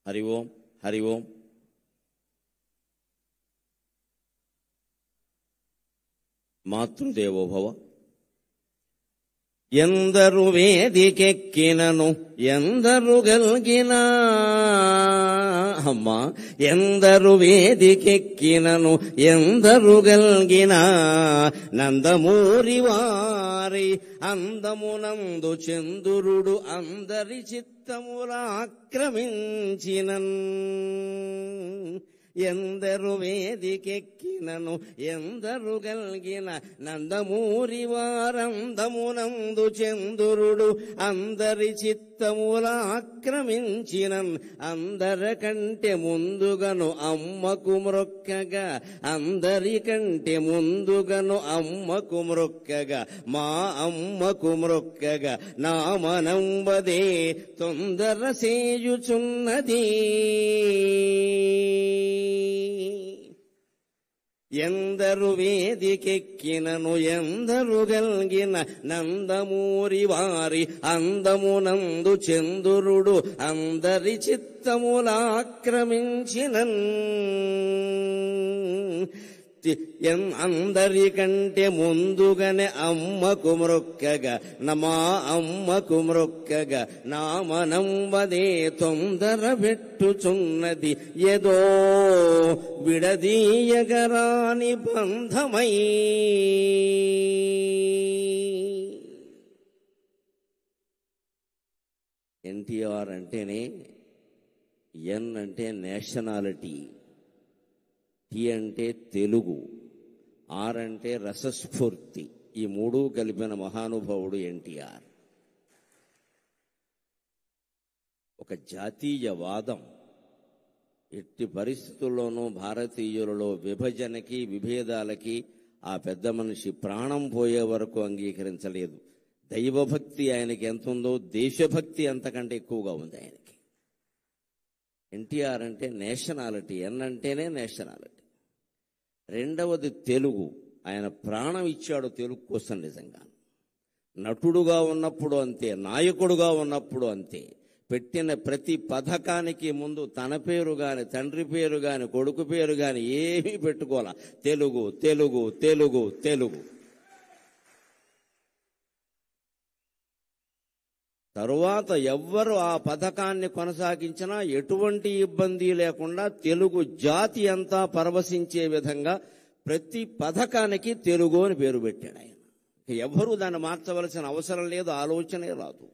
హరి ఓం హరి ఓం. మాతృదేవోభవ. ఎందరు వేదికెక్కినను ఎందరు గల్గినా అమ్మా, ఎందరు వేదికెక్కినను ఎందరు గల్గినా నందమూరి వారి అందమునందు చంద్రుడు అందరి చిత్తములాక్రమించినన్. ఎందరు వేదికెక్కినను ఎందరు గల్గిన నందమూరి వారందమునందు చంద్రుడు అందరి చిత్తములాక్రమించినన్. అందరికంటే ముందుగను అమ్మకు మ్రొక్కగా, అందరికంటే ముందుగను అమ్మకు మ్రొక్కగా, మా అమ్మకు మ్రొక్కగా నా మనంబదే తొందర సేయుచున్నది. ఎందరు వేదికెక్కినను ఎందరు గల్గిన నందమూరి వారి అందమునందు చంద్రుడు అందరి చిత్తములాక్రమించినన్. అందరికంటే ముందుగానే అమ్మకు మ్రొక్కగా, మా అమ్మకు మ్రొక్కగా నా మనంబదే తొందర పెట్టుచున్నది. ఏదో విడదీయగరాని బంధమై. ఎన్టీఆర్ అంటేనే ఎన్ అంటే నేషనాలిటీ, టీ అంటే తెలుగు, ఆర్ అంటే రసస్ఫూర్తి. ఈ మూడు కలిపిన మహానుభావుడు ఎన్టీఆర్. ఒక జాతీయవాదం ఎట్టి పరిస్థితుల్లోనూ భారతీయులలో విభజనకి విభేదాలకి ఆ పెద్ద మనిషి ప్రాణం పోయే వరకు అంగీకరించలేదు. దైవభక్తి ఆయనకి ఎంత ఉందో దేశభక్తి అంతకంటే ఎక్కువగా ఉంది ఆయనకి. ఎన్టీఆర్ అంటే నేషనాలిటీ, ఎన్ అంటేనే నేషనాలిటీ. రెండవది తెలుగు. ఆయన ప్రాణం ఇచ్చాడు తెలుగు కోసం. నిజంగా నటుడుగా ఉన్నప్పుడు అంతే, నాయకుడుగా ఉన్నప్పుడు అంతే. పెట్టిన ప్రతి పథకానికి ముందు తన పేరు గాని, తండ్రి పేరు గాని, కొడుకు పేరు గాని ఏమీ పెట్టుకోవాలా. తెలుగు తెలుగు తెలుగు తెలుగు. తరువాత ఎవ్వరు ఆ పథకాన్ని కొనసాగించినా ఎటువంటి ఇబ్బంది లేకుండా తెలుగు జాతి అంతా పరవశించే విధంగా ప్రతి పథకానికి తెలుగు అని పేరు పెట్టాడు ఆయన. ఎవ్వరూ దాన్ని మార్చవలసిన అవసరం లేదు, ఆలోచనే రాదు.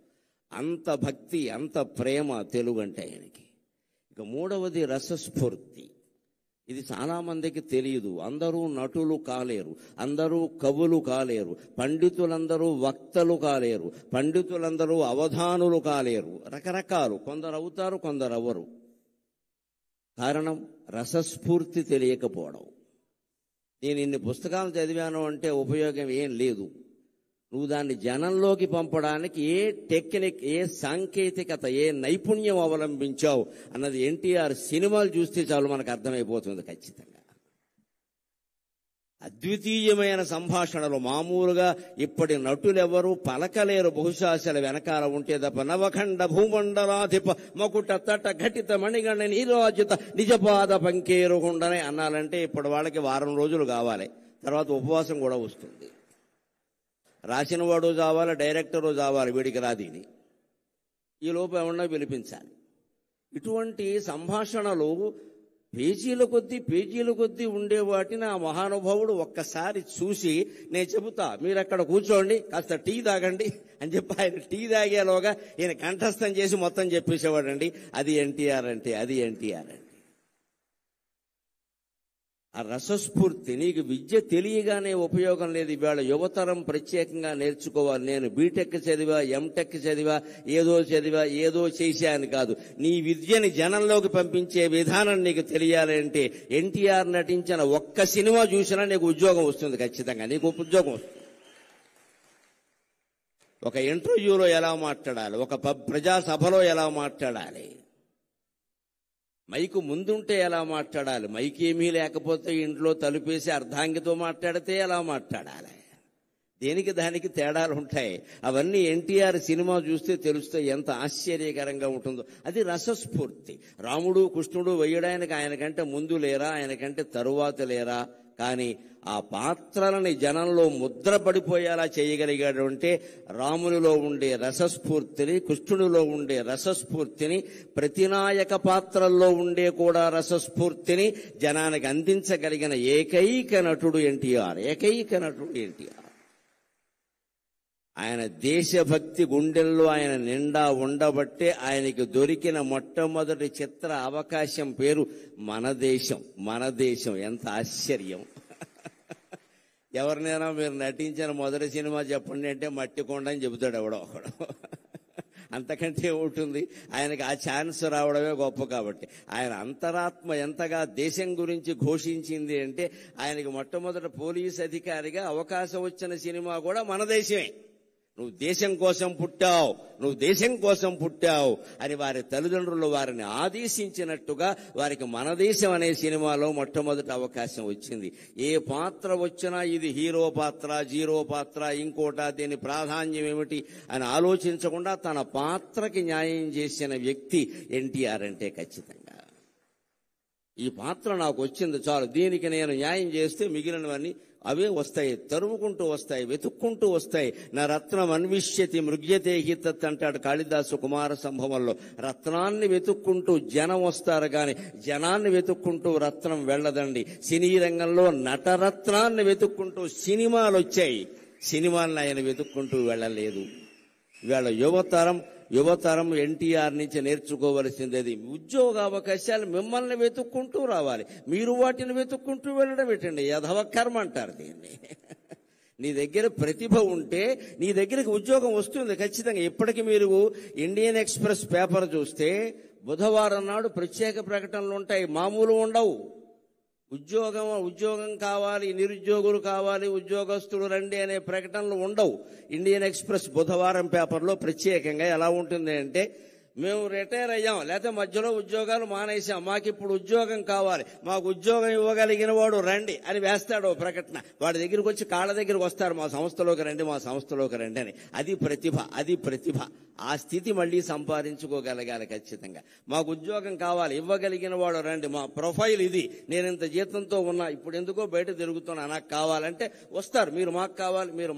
అంత భక్తి, అంత ప్రేమ తెలుగు అంటే ఆయనకి. ఇక మూడవది రసస్ఫూర్తి. ఇది చాలా మందికి తెలియదు. అందరూ నటులు కాలేరు, అందరూ కవులు కాలేరు, పండితులందరూ వక్తలు కాలేరు, పండితులందరూ అవధానులు కాలేరు. రకరకాలు, కొందరు అవుతారు, కొందరు అవ్వరు. కారణం రసస్ఫూర్తి తెలియకపోవడం. నేను ఇన్ని పుస్తకాలు చదివాను అంటే ఉపయోగం ఏం లేదు. నువ్వు దాన్ని జనంలోకి పంపడానికి ఏ టెక్నిక్, ఏ సాంకేతికత, ఏ నైపుణ్యం అవలంబించావు అన్నది ఎన్టీఆర్ సినిమాలు చూస్తే చాలు మనకు అర్థమైపోతుంది ఖచ్చితంగా. అద్వితీయమైన సంభాషణలు. మామూలుగా ఇప్పటి నటులెవరూ పలకలేరు. బహుశా అసలు వెనకాల ఉంటే తప్ప. నవఖండ భూమండలాధిప మకుట తట ఘటిత మణిగణ నీరాజిత నిజపాద పంకేరుగుండనే అన్నాలంటే ఇప్పుడు వాళ్ళకి వారం రోజులు కావాలి. తర్వాత ఉపవాసం కూడా వస్తుంది. రాసిన వాడు చావాలి, డైరెక్టరు చావాలి, వీడికి రాదీని. ఈ లోపు ఏమన్నా పిలిపించాలి. ఇటువంటి సంభాషణలు పేజీల కొద్దీ ఉండే వాటిని ఆ మహానుభావుడు ఒక్కసారి చూసి, నేను చెబుతా, మీరు అక్కడ కూర్చోండి, కాస్త టీ తాగండి అని చెప్పి ఆయన టీ తాగేలోగా ఈయన కంఠస్థం చేసి మొత్తం చెప్పేసేవాడండి. అది ఎన్టీఆర్ అంటే, అది ఎన్టీఆర్ అంటే. ఆ రసస్ఫూర్తి. నీకు విద్య తెలియగానే ఉపయోగం లేదు. ఇవాళ యువతరం ప్రత్యేకంగా నేర్చుకోవాలి. నేను బీటెక్ చదివా, ఎంటెక్ చదివా, ఏదో చేశాను కాదు. నీ విద్యని జనంలోకి పంపించే విధానం నీకు తెలియాలంటే ఎన్టీఆర్ నటించిన ఒక్క సినిమా చూసినా నీకు ఉద్యోగం వస్తుంది. ఖచ్చితంగా నీకు ఉద్యోగం వస్తుంది. ఒక ఇంటర్వ్యూలో ఎలా మాట్లాడాలి, ఒక ప్రజాసభలో ఎలా మాట్లాడాలి, మైకు ముందుంటే ఎలా మాట్లాడాలి, మైక్ ఏమీ లేకపోతే ఇంట్లో తలుపేసి అర్ధాంగితో మాట్లాడితే ఎలా మాట్లాడాలి, దేనికి దానికి తేడాలు ఉంటాయి. అవన్నీ ఎన్టీఆర్ సినిమా చూస్తే తెలుస్తే ఎంత ఆశ్చర్యకరంగా ఉంటుందో. అది రసస్ఫూర్తి. రాముడు కృష్ణుడు వేయడానికి ఆయనకంటే ముందు లేరా, ఆయనకంటే తరువాత లేరా, కానీ ఆ పాత్రలని జనంలో ముద్ర పడిపోయేలా చేయగలిగాడు అంటే రామునిలో ఉండే రసస్ఫూర్తిని, కృష్ణునిలో ఉండే రసస్ఫూర్తిని, ప్రతినాయక పాత్రల్లో ఉండే కూడా రసస్ఫూర్తిని జనానికి అందించగలిగిన ఏకైక నటుడు ఎన్టీఆర్. ఏకైక నటుడు ఎన్టీఆర్. ఆయన దేశభక్తి గుండెల్లో ఆయన నిండా ఉండబట్టే ఆయనకి దొరికిన మొట్టమొదటి చిత్ర అవకాశం పేరు మన దేశం. మన దేశం. ఎంత ఆశ్చర్యం. ఎవరినైనా మీరు నటించిన మొదటి సినిమా చెప్పండి అంటే మట్టి కొండ అని చెబుతాడు ఎవడో ఒకడు. అంతకంటే ఉంటుంది. ఆయనకి ఆ ఛాన్స్ రావడమే గొప్ప. కాబట్టి ఆయన అంతరాత్మ ఎంతగా దేశం గురించి ఘోషించింది అంటే ఆయనకి మొట్టమొదటి పోలీస్ అధికారిగా అవకాశం వచ్చిన సినిమా కూడా మన దేశమే. నువ్వు దేశం కోసం పుట్టావు, నువ్వు దేశం కోసం పుట్టావు అని వారి తల్లిదండ్రులు వారిని ఆదేశించినట్టుగా వారికి మన దేశం అనే సినిమాలో మొట్టమొదటి అవకాశం వచ్చింది. ఏ పాత్ర వచ్చినా ఇది హీరో పాత్ర, జీరో పాత్ర, ఇంకోట, దీని ప్రాధాన్యం ఏమిటి అని ఆలోచించకుండా తన పాత్రకి న్యాయం చేసిన వ్యక్తి ఎన్టీఆర్ అంటే ఖచ్చితంగా ఈ పాత్ర నాకు వచ్చింది చాలు, దీనికి నేను న్యాయం చేస్తే మిగిలినవన్నీ అవే వస్తాయి, తరుముకుంటూ వస్తాయి, వెతుక్కుంటూ వస్తాయి. నా రత్నం అన్విష్యతి మృగ్యతే హితత్ అంటాడు కాళిదాసు కుమార సంభవంలో. రత్నాన్ని వెతుక్కుంటూ జనం వస్తారు గాని జనాన్ని వెతుక్కుంటూ రత్నం వెళ్ళదండి. సినీ రంగంలో నటరత్నాన్ని వెతుక్కుంటూ సినిమాలు వచ్చాయి, సినిమాలను ఆయన వెతుక్కుంటూ వెళ్ళలేదు. ఇవాళ యువతరం ఎన్టీఆర్ నుంచి నేర్చుకోవలసింది ఉద్యోగ అవకాశాలు మిమ్మల్ని వెతుక్కుంటూ రావాలి, మీరు వాటిని వెతుక్కుంటూ వెళ్ళడం పెట్టండి. యధవ కర్మ అంటారు దీన్ని. నీ దగ్గర ప్రతిభ ఉంటే నీ దగ్గరికి ఉద్యోగం వస్తుంది ఖచ్చితంగా. ఇప్పటికి మీరు ఇండియన్ ఎక్స్ప్రెస్ పేపర్ చూస్తే బుధవారం నాడు ప్రత్యేక ప్రకటనలు ఉంటాయి, మామూలు ఉండవు. ఉద్యోగం కావాలి, నిరుద్యోగులు కావాలి, ఉద్యోగస్తులు రండి అనే ప్రకటనలు ఉండవు. ఇండియన్ ఎక్స్ప్రెస్ బుధవారం పేపర్లో ప్రత్యేకంగా ఎలా ఉంటుంది అంటే, మేము రిటైర్ అయ్యాం, లేకపోతే మధ్యలో ఉద్యోగాలు మానేసాం, మాకు ఇప్పుడు ఉద్యోగం కావాలి, మాకు ఉద్యోగం ఇవ్వగలిగిన వాడు రండి అని వేస్తాడు ప్రకటన. వాడి దగ్గరికి వచ్చి కాళ్ళ దగ్గరికి వస్తారు, మా సంస్థలోకి రండి, మా సంస్థలోకి రండి అని. అది ప్రతిభ. ఆ స్థితి మళ్ళీ సంపాదించుకోగలగాలి ఖచ్చితంగా. మాకు ఉద్యోగం కావాలి, ఇవ్వగలిగిన వాడు రండి, మా ప్రొఫైల్ ఇది, నేను ఇంత జీతంతో ఉన్నా, ఇప్పుడు ఎందుకో బయట తిరుగుతున్నా, నాకు కావాలంటే వస్తారు, మీరు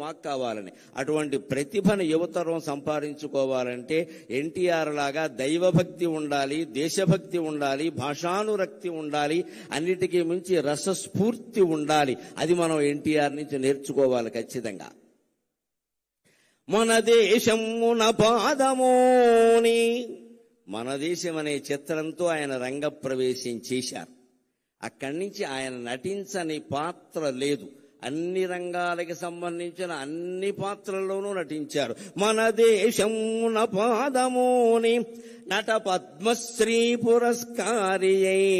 మాకు కావాలని. అటువంటి ప్రతిభను యువతరం సంపాదించుకోవాలంటే ఎన్టీఆర్ లాగా దైవభక్తి ఉండాలి, దేశభక్తి ఉండాలి, భాషానురక్తి ఉండాలి, అన్నిటికీ మించి రసస్ఫూర్తి ఉండాలి. అది మనం ఎన్టీఆర్ నుంచి నేర్చుకోవాలి ఖచ్చితంగా. మన దేశమున పాదమోని, మన దేశం అనే చిత్రంతో ఆయన రంగప్రవేశం చేశారు. అక్కడి నుంచి ఆయన నటించని పాత్ర లేదు. అన్ని రంగాలకి సంబంధించిన అన్ని పాత్రల్లోనూ నటించారు. మన దేశమున పాదమోని నట పద్మశ్రీ పురస్కారియై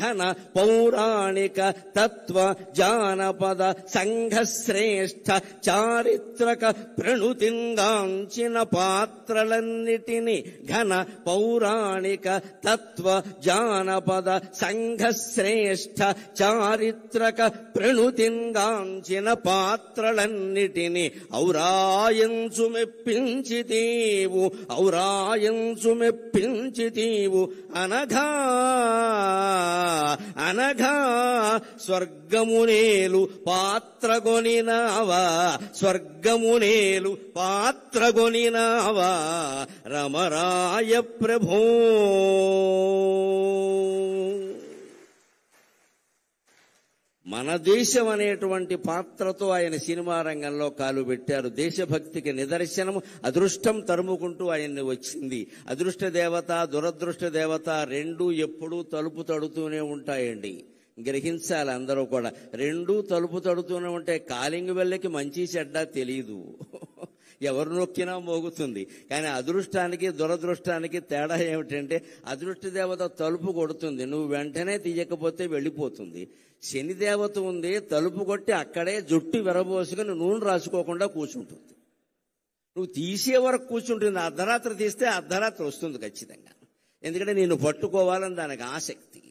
ఘన పౌరాణిక తత్వ జానపద సంఘశ్రేష్ఠ చారిత్రక ప్రణుతింగాంచిన పాత్రలన్నిటినీ ఘన పౌరాణిక తత్వ జానపద సంఘశ్రేష్ఠ చారిత్రక ప్రణుతింగాంచిన పాత్రలన్నిటినీ ఔరాయంచు మెప్పించితీవు అనఘా స్వర్గమునేలు పాత్రగొనినావా రమరాయ ప్రభో. మన దేశం అనేటువంటి పాత్రతో ఆయన సినిమా రంగంలో కాలు పెట్టారు. దేశభక్తికి నిదర్శనం. అదృష్టం తరుముకుంటూ ఆయన్ని వచ్చింది. అదృష్ట దేవత, దురదృష్ట దేవత రెండూ ఎప్పుడూ తలుపు తడుతూనే ఉంటాయండి. గ్రహించాలి అందరూ కూడా. రెండూ తలుపు తడుతూనే ఉంటాయి. కాలింగ్ బెల్లకి మంచి చెడ్డ తెలీదు, ఎవరు నొక్కినా మోగుతుంది. కానీ అదృష్టానికి దురదృష్టానికి తేడా ఏమిటంటే, అదృష్ట దేవత తలుపు కొడుతుంది, నువ్వు వెంటనే తీయకపోతే వెళ్ళిపోతుంది. శని దేవత ఉంది, తలుపు కొట్టి అక్కడే జుట్టు విరబోసుకుని నూనె రాసుకోకుండా కూర్చుంటుంది. నువ్వు తీసే వరకు కూర్చుంటుంది. అర్ధరాత్రి తీస్తే అర్ధరాత్రి వస్తుంది ఖచ్చితంగా. ఎందుకంటే నిన్ను పట్టుకోవాలని దానికి ఆసక్తి.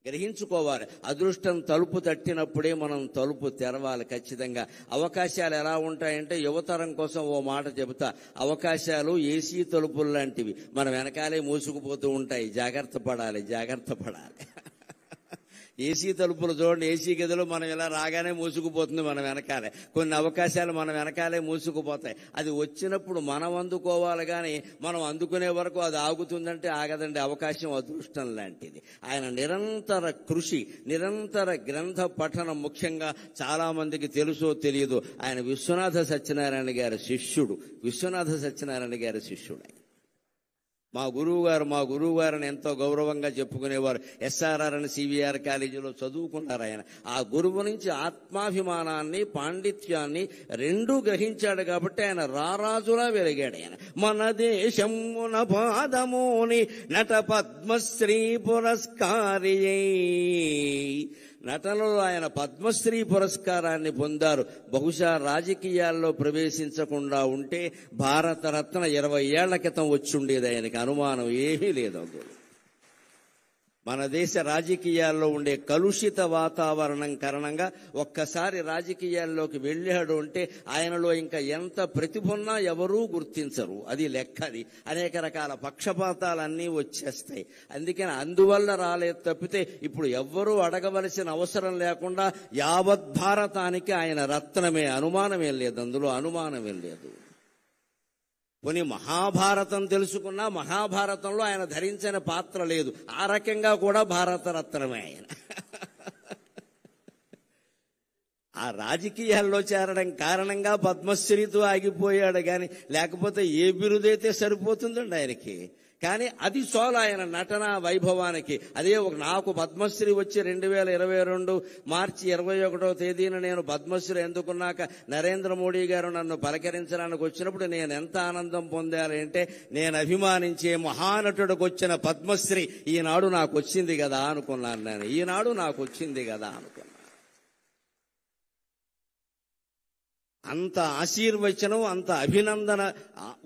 గ్రహించుకోవాలి. అదృష్టం తలుపు తట్టినప్పుడే మనం తలుపు తెరవాలి. ఖచ్చితంగా అవకాశాలు ఎలా ఉంటాయంటే, యువతరం కోసం ఓ మాట చెబుతా. అవకాశాలు ఏసీ తలుపులు లాంటివి, మన వెనకాలే మూసుకుపోతూ ఉంటాయి. జాగ్రత్త పడాలి, జాగ్రత్త పడాలి. ఏసీ తలుపులు చూడండి, ఏసీ గదిలో మనం ఇలా రాగానే మూసుకుపోతుంది మన వెనకాలే. కొన్ని అవకాశాలు మన వెనకాలే మూసుకుపోతాయి. అది వచ్చినప్పుడు మనం అందుకోవాలి, కానీ మనం అందుకునే వరకు అది ఆగుతుందంటే ఆగదండి. అవకాశం అదృష్టం లాంటిది. ఆయన నిరంతర కృషి, నిరంతర గ్రంథ పఠనం ముఖ్యంగా చాలా మందికి తెలుసో తెలియదు, ఆయన విశ్వనాథ సత్యనారాయణ గారి శిష్యుడు. విశ్వనాథ సత్యనారాయణ గారి శిష్యుడు. మా గురువు గారిని ఎంతో గౌరవంగా చెప్పుకునేవారు. ఎస్ఆర్ఆర్ అని సివిఆర్ కాలేజీలో చదువుకున్నారు ఆయన. ఆ గురువు నుంచి ఆత్మాభిమానాన్ని, పాండిత్యాన్ని రెండూ గ్రహించాడు కాబట్టి ఆయన రారాజులా వెలిగాడు. ఆయన మన దేశమున పాదమోని నట పద్మశ్రీ పురస్కారి. నటనలో ఆయన పద్మశ్రీ పురస్కారాన్ని పొందారు. బహుశా రాజకీయాల్లో ప్రవేశించకుండా ఉంటే భారతరత్న 20 ఏళ్ల క్రితం వచ్చుండేది. ఆయనకి అనుమానం ఏమీ లేదు. అందులో మన దేశ రాజకీయాల్లో ఉండే కలుషిత వాతావరణం కారణంగా ఒక్కసారి రాజకీయాల్లోకి వెళ్ళాడు అంటే ఆయనలో ఇంకా ఎంత ప్రతిభ ఉన్నా ఎవరూ గుర్తించరు. అది లెక్కది. అనేక రకాల పక్షపాతాలన్నీ వచ్చేస్తాయి. అందుకని అందువల్ల రాలేదు తప్పితే ఇప్పుడు ఎవ్వరూ అడగవలసిన అవసరం లేకుండా యావత్ భారతానికి ఆయన రత్నమే. అనుమానమేం లేదు, అందులో అనుమానమేం లేదు. కొన్ని మహాభారతం తెలుసుకున్నా మహాభారతంలో ఆయన ధరించిన పాత్ర లేదు. ఆ రకంగా కూడా భారతరత్నమే ఆయన. ఆ రాజకీయాల్లో చేరడం కారణంగా పద్మశ్రీతో ఆగిపోయాడు, కానీ లేకపోతే ఏ బిరుదైతే సరిపోతుందండి ఆయనకి. కానీ అది చాలు ఆయన నటన వైభవానికి. అదే నాకు పద్మశ్రీ వచ్చి 2022 మార్చి 21వ తేదీన నేను పద్మశ్రీ ఎందుకున్నాక నరేంద్ర మోడీ గారు నన్ను పలకరించడానికి వచ్చినప్పుడు నేను ఎంత ఆనందం పొందాలి అంటే, నేను అభిమానించే మహానటుడికి వచ్చిన పద్మశ్రీ ఈనాడు నాకు వచ్చింది కదా అనుకున్నాను. నేను ఈనాడు నాకు వచ్చింది కదా అనుకున్నాను. అంత ఆశీర్వచనం, అంత అభినందన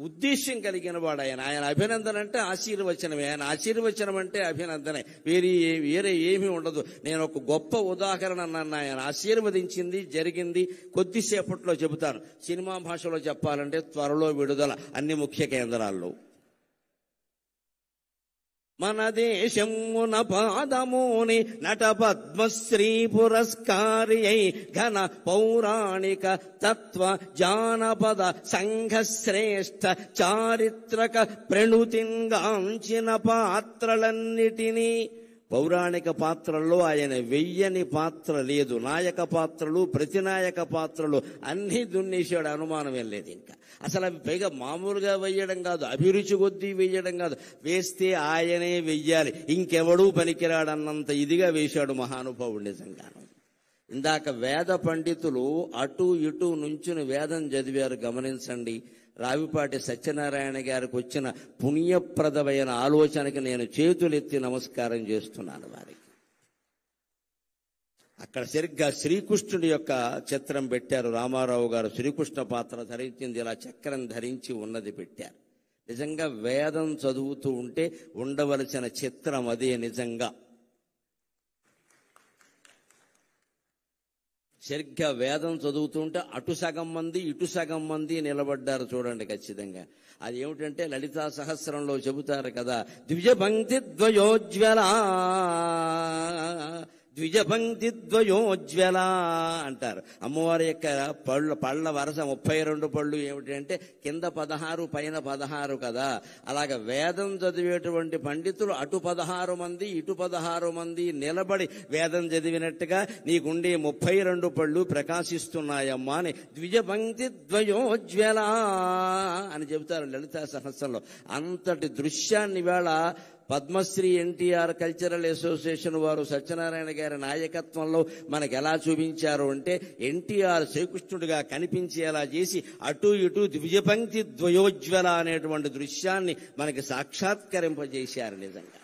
ఉద్దేశ్యం కలిగిన వాడు ఆయన. ఆయన అభినందన అంటే ఆశీర్వచనమే, ఆయన ఆశీర్వచనం అంటే అభినందనే, వేరే ఏమీ ఉండదు. నేను ఒక గొప్ప ఉదాహరణ నన్ను ఆయన ఆశీర్వదించింది జరిగింది కొద్దిసేపట్లో చెబుతాను. సినిమా భాషలో చెప్పాలంటే త్వరలో విడుదల అన్ని ముఖ్య కేంద్రాల్లో. మన దేశమున పాదమోని నట పద్మశ్రీ పురస్కారి ఘన పౌరాణిక తత్వ జానపద సంఘ శ్రేష్ఠ చారిత్రక ప్రణుతింగాంచిన పాత్రలన్నిటినీ. పౌరాణిక పాత్రల్లో ఆయన వెయ్యని పాత్ర లేదు. నాయక పాత్రలు, ప్రతినాయక పాత్రలు అన్నీ దున్నేశాడు. అనుమానమేం లేదు. ఇంకా అసలు అవి పైగా మామూలుగా వెయ్యడం కాదు, అభిరుచి కొద్దీ వెయ్యడం కాదు. వేస్తే ఆయనే వెయ్యాలి, ఇంకెవడూ పనికిరాడన్నంత ఇదిగా వేశాడు మహానుభావుడు నిజంగా. ఇందాక వేద పండితులు అటు ఇటు నుంచుని వేదం చదివారు. గమనించండి, రావిపాటి సత్యనారాయణ గారికి వచ్చిన పుణ్యప్రదమైన ఆలోచనకి నేను చేతులెత్తి నమస్కారం చేస్తున్నాను వారికి. అక్కడ సరిగ్గా శ్రీకృష్ణుడి యొక్క చిత్రం పెట్టారు. రామారావు గారు శ్రీకృష్ణ పాత్ర ధరించింది, ఇలా చక్రం ధరించి ఉన్నది పెట్టారు. నిజంగా వేదం చదువుతూ ఉంటే ఉండవలసిన చిత్రం అదే. నిజంగా సరిగ్గా వేదం చదువుతుంటే అటు సగం మంది ఇటు సగం మంది నిలబడ్డారు. చూడండి ఖచ్చితంగా. అది ఏమిటంటే లలితా సహస్రంలో చెబుతారు కదా, ద్విజపంక్తి ద్వయోజ్వల, ద్విజపంక్తి ద్వయోజ్వల అంటారు. అమ్మవారి యొక్క పళ్ళ వరస 32 పళ్ళు ఏమిటంటే కింద 16 పైన 16 కదా. అలాగ వేదం చదివేటువంటి పండితులు అటు 16 మంది ఇటు 16 మంది నిలబడి వేదం చదివినట్టుగా నీకుండే 32 పళ్ళు ప్రకాశిస్తున్నాయమ్మా అని ద్విజపంక్తి ద్వయోజ్వల అని చెబుతారు లలితా సహస్రంలో. అంతటి దృశ్యాన్ని వేళ పద్మశ్రీ ఎన్టీఆర్ కల్చరల్ అసోసియేషన్ వారు సత్యనారాయణ గారి నాయకత్వంలో మనకు ఎలా చూపించారు అంటే, ఎన్టీఆర్ శ్రీకృష్ణుడిగా కనిపించేలా చేసి అటు ఇటు ద్విజపంక్తి ద్వయోజ్వల అనేటువంటి దృశ్యాన్ని మనకి సాక్షాత్కరింపజేశారు. నిజంగా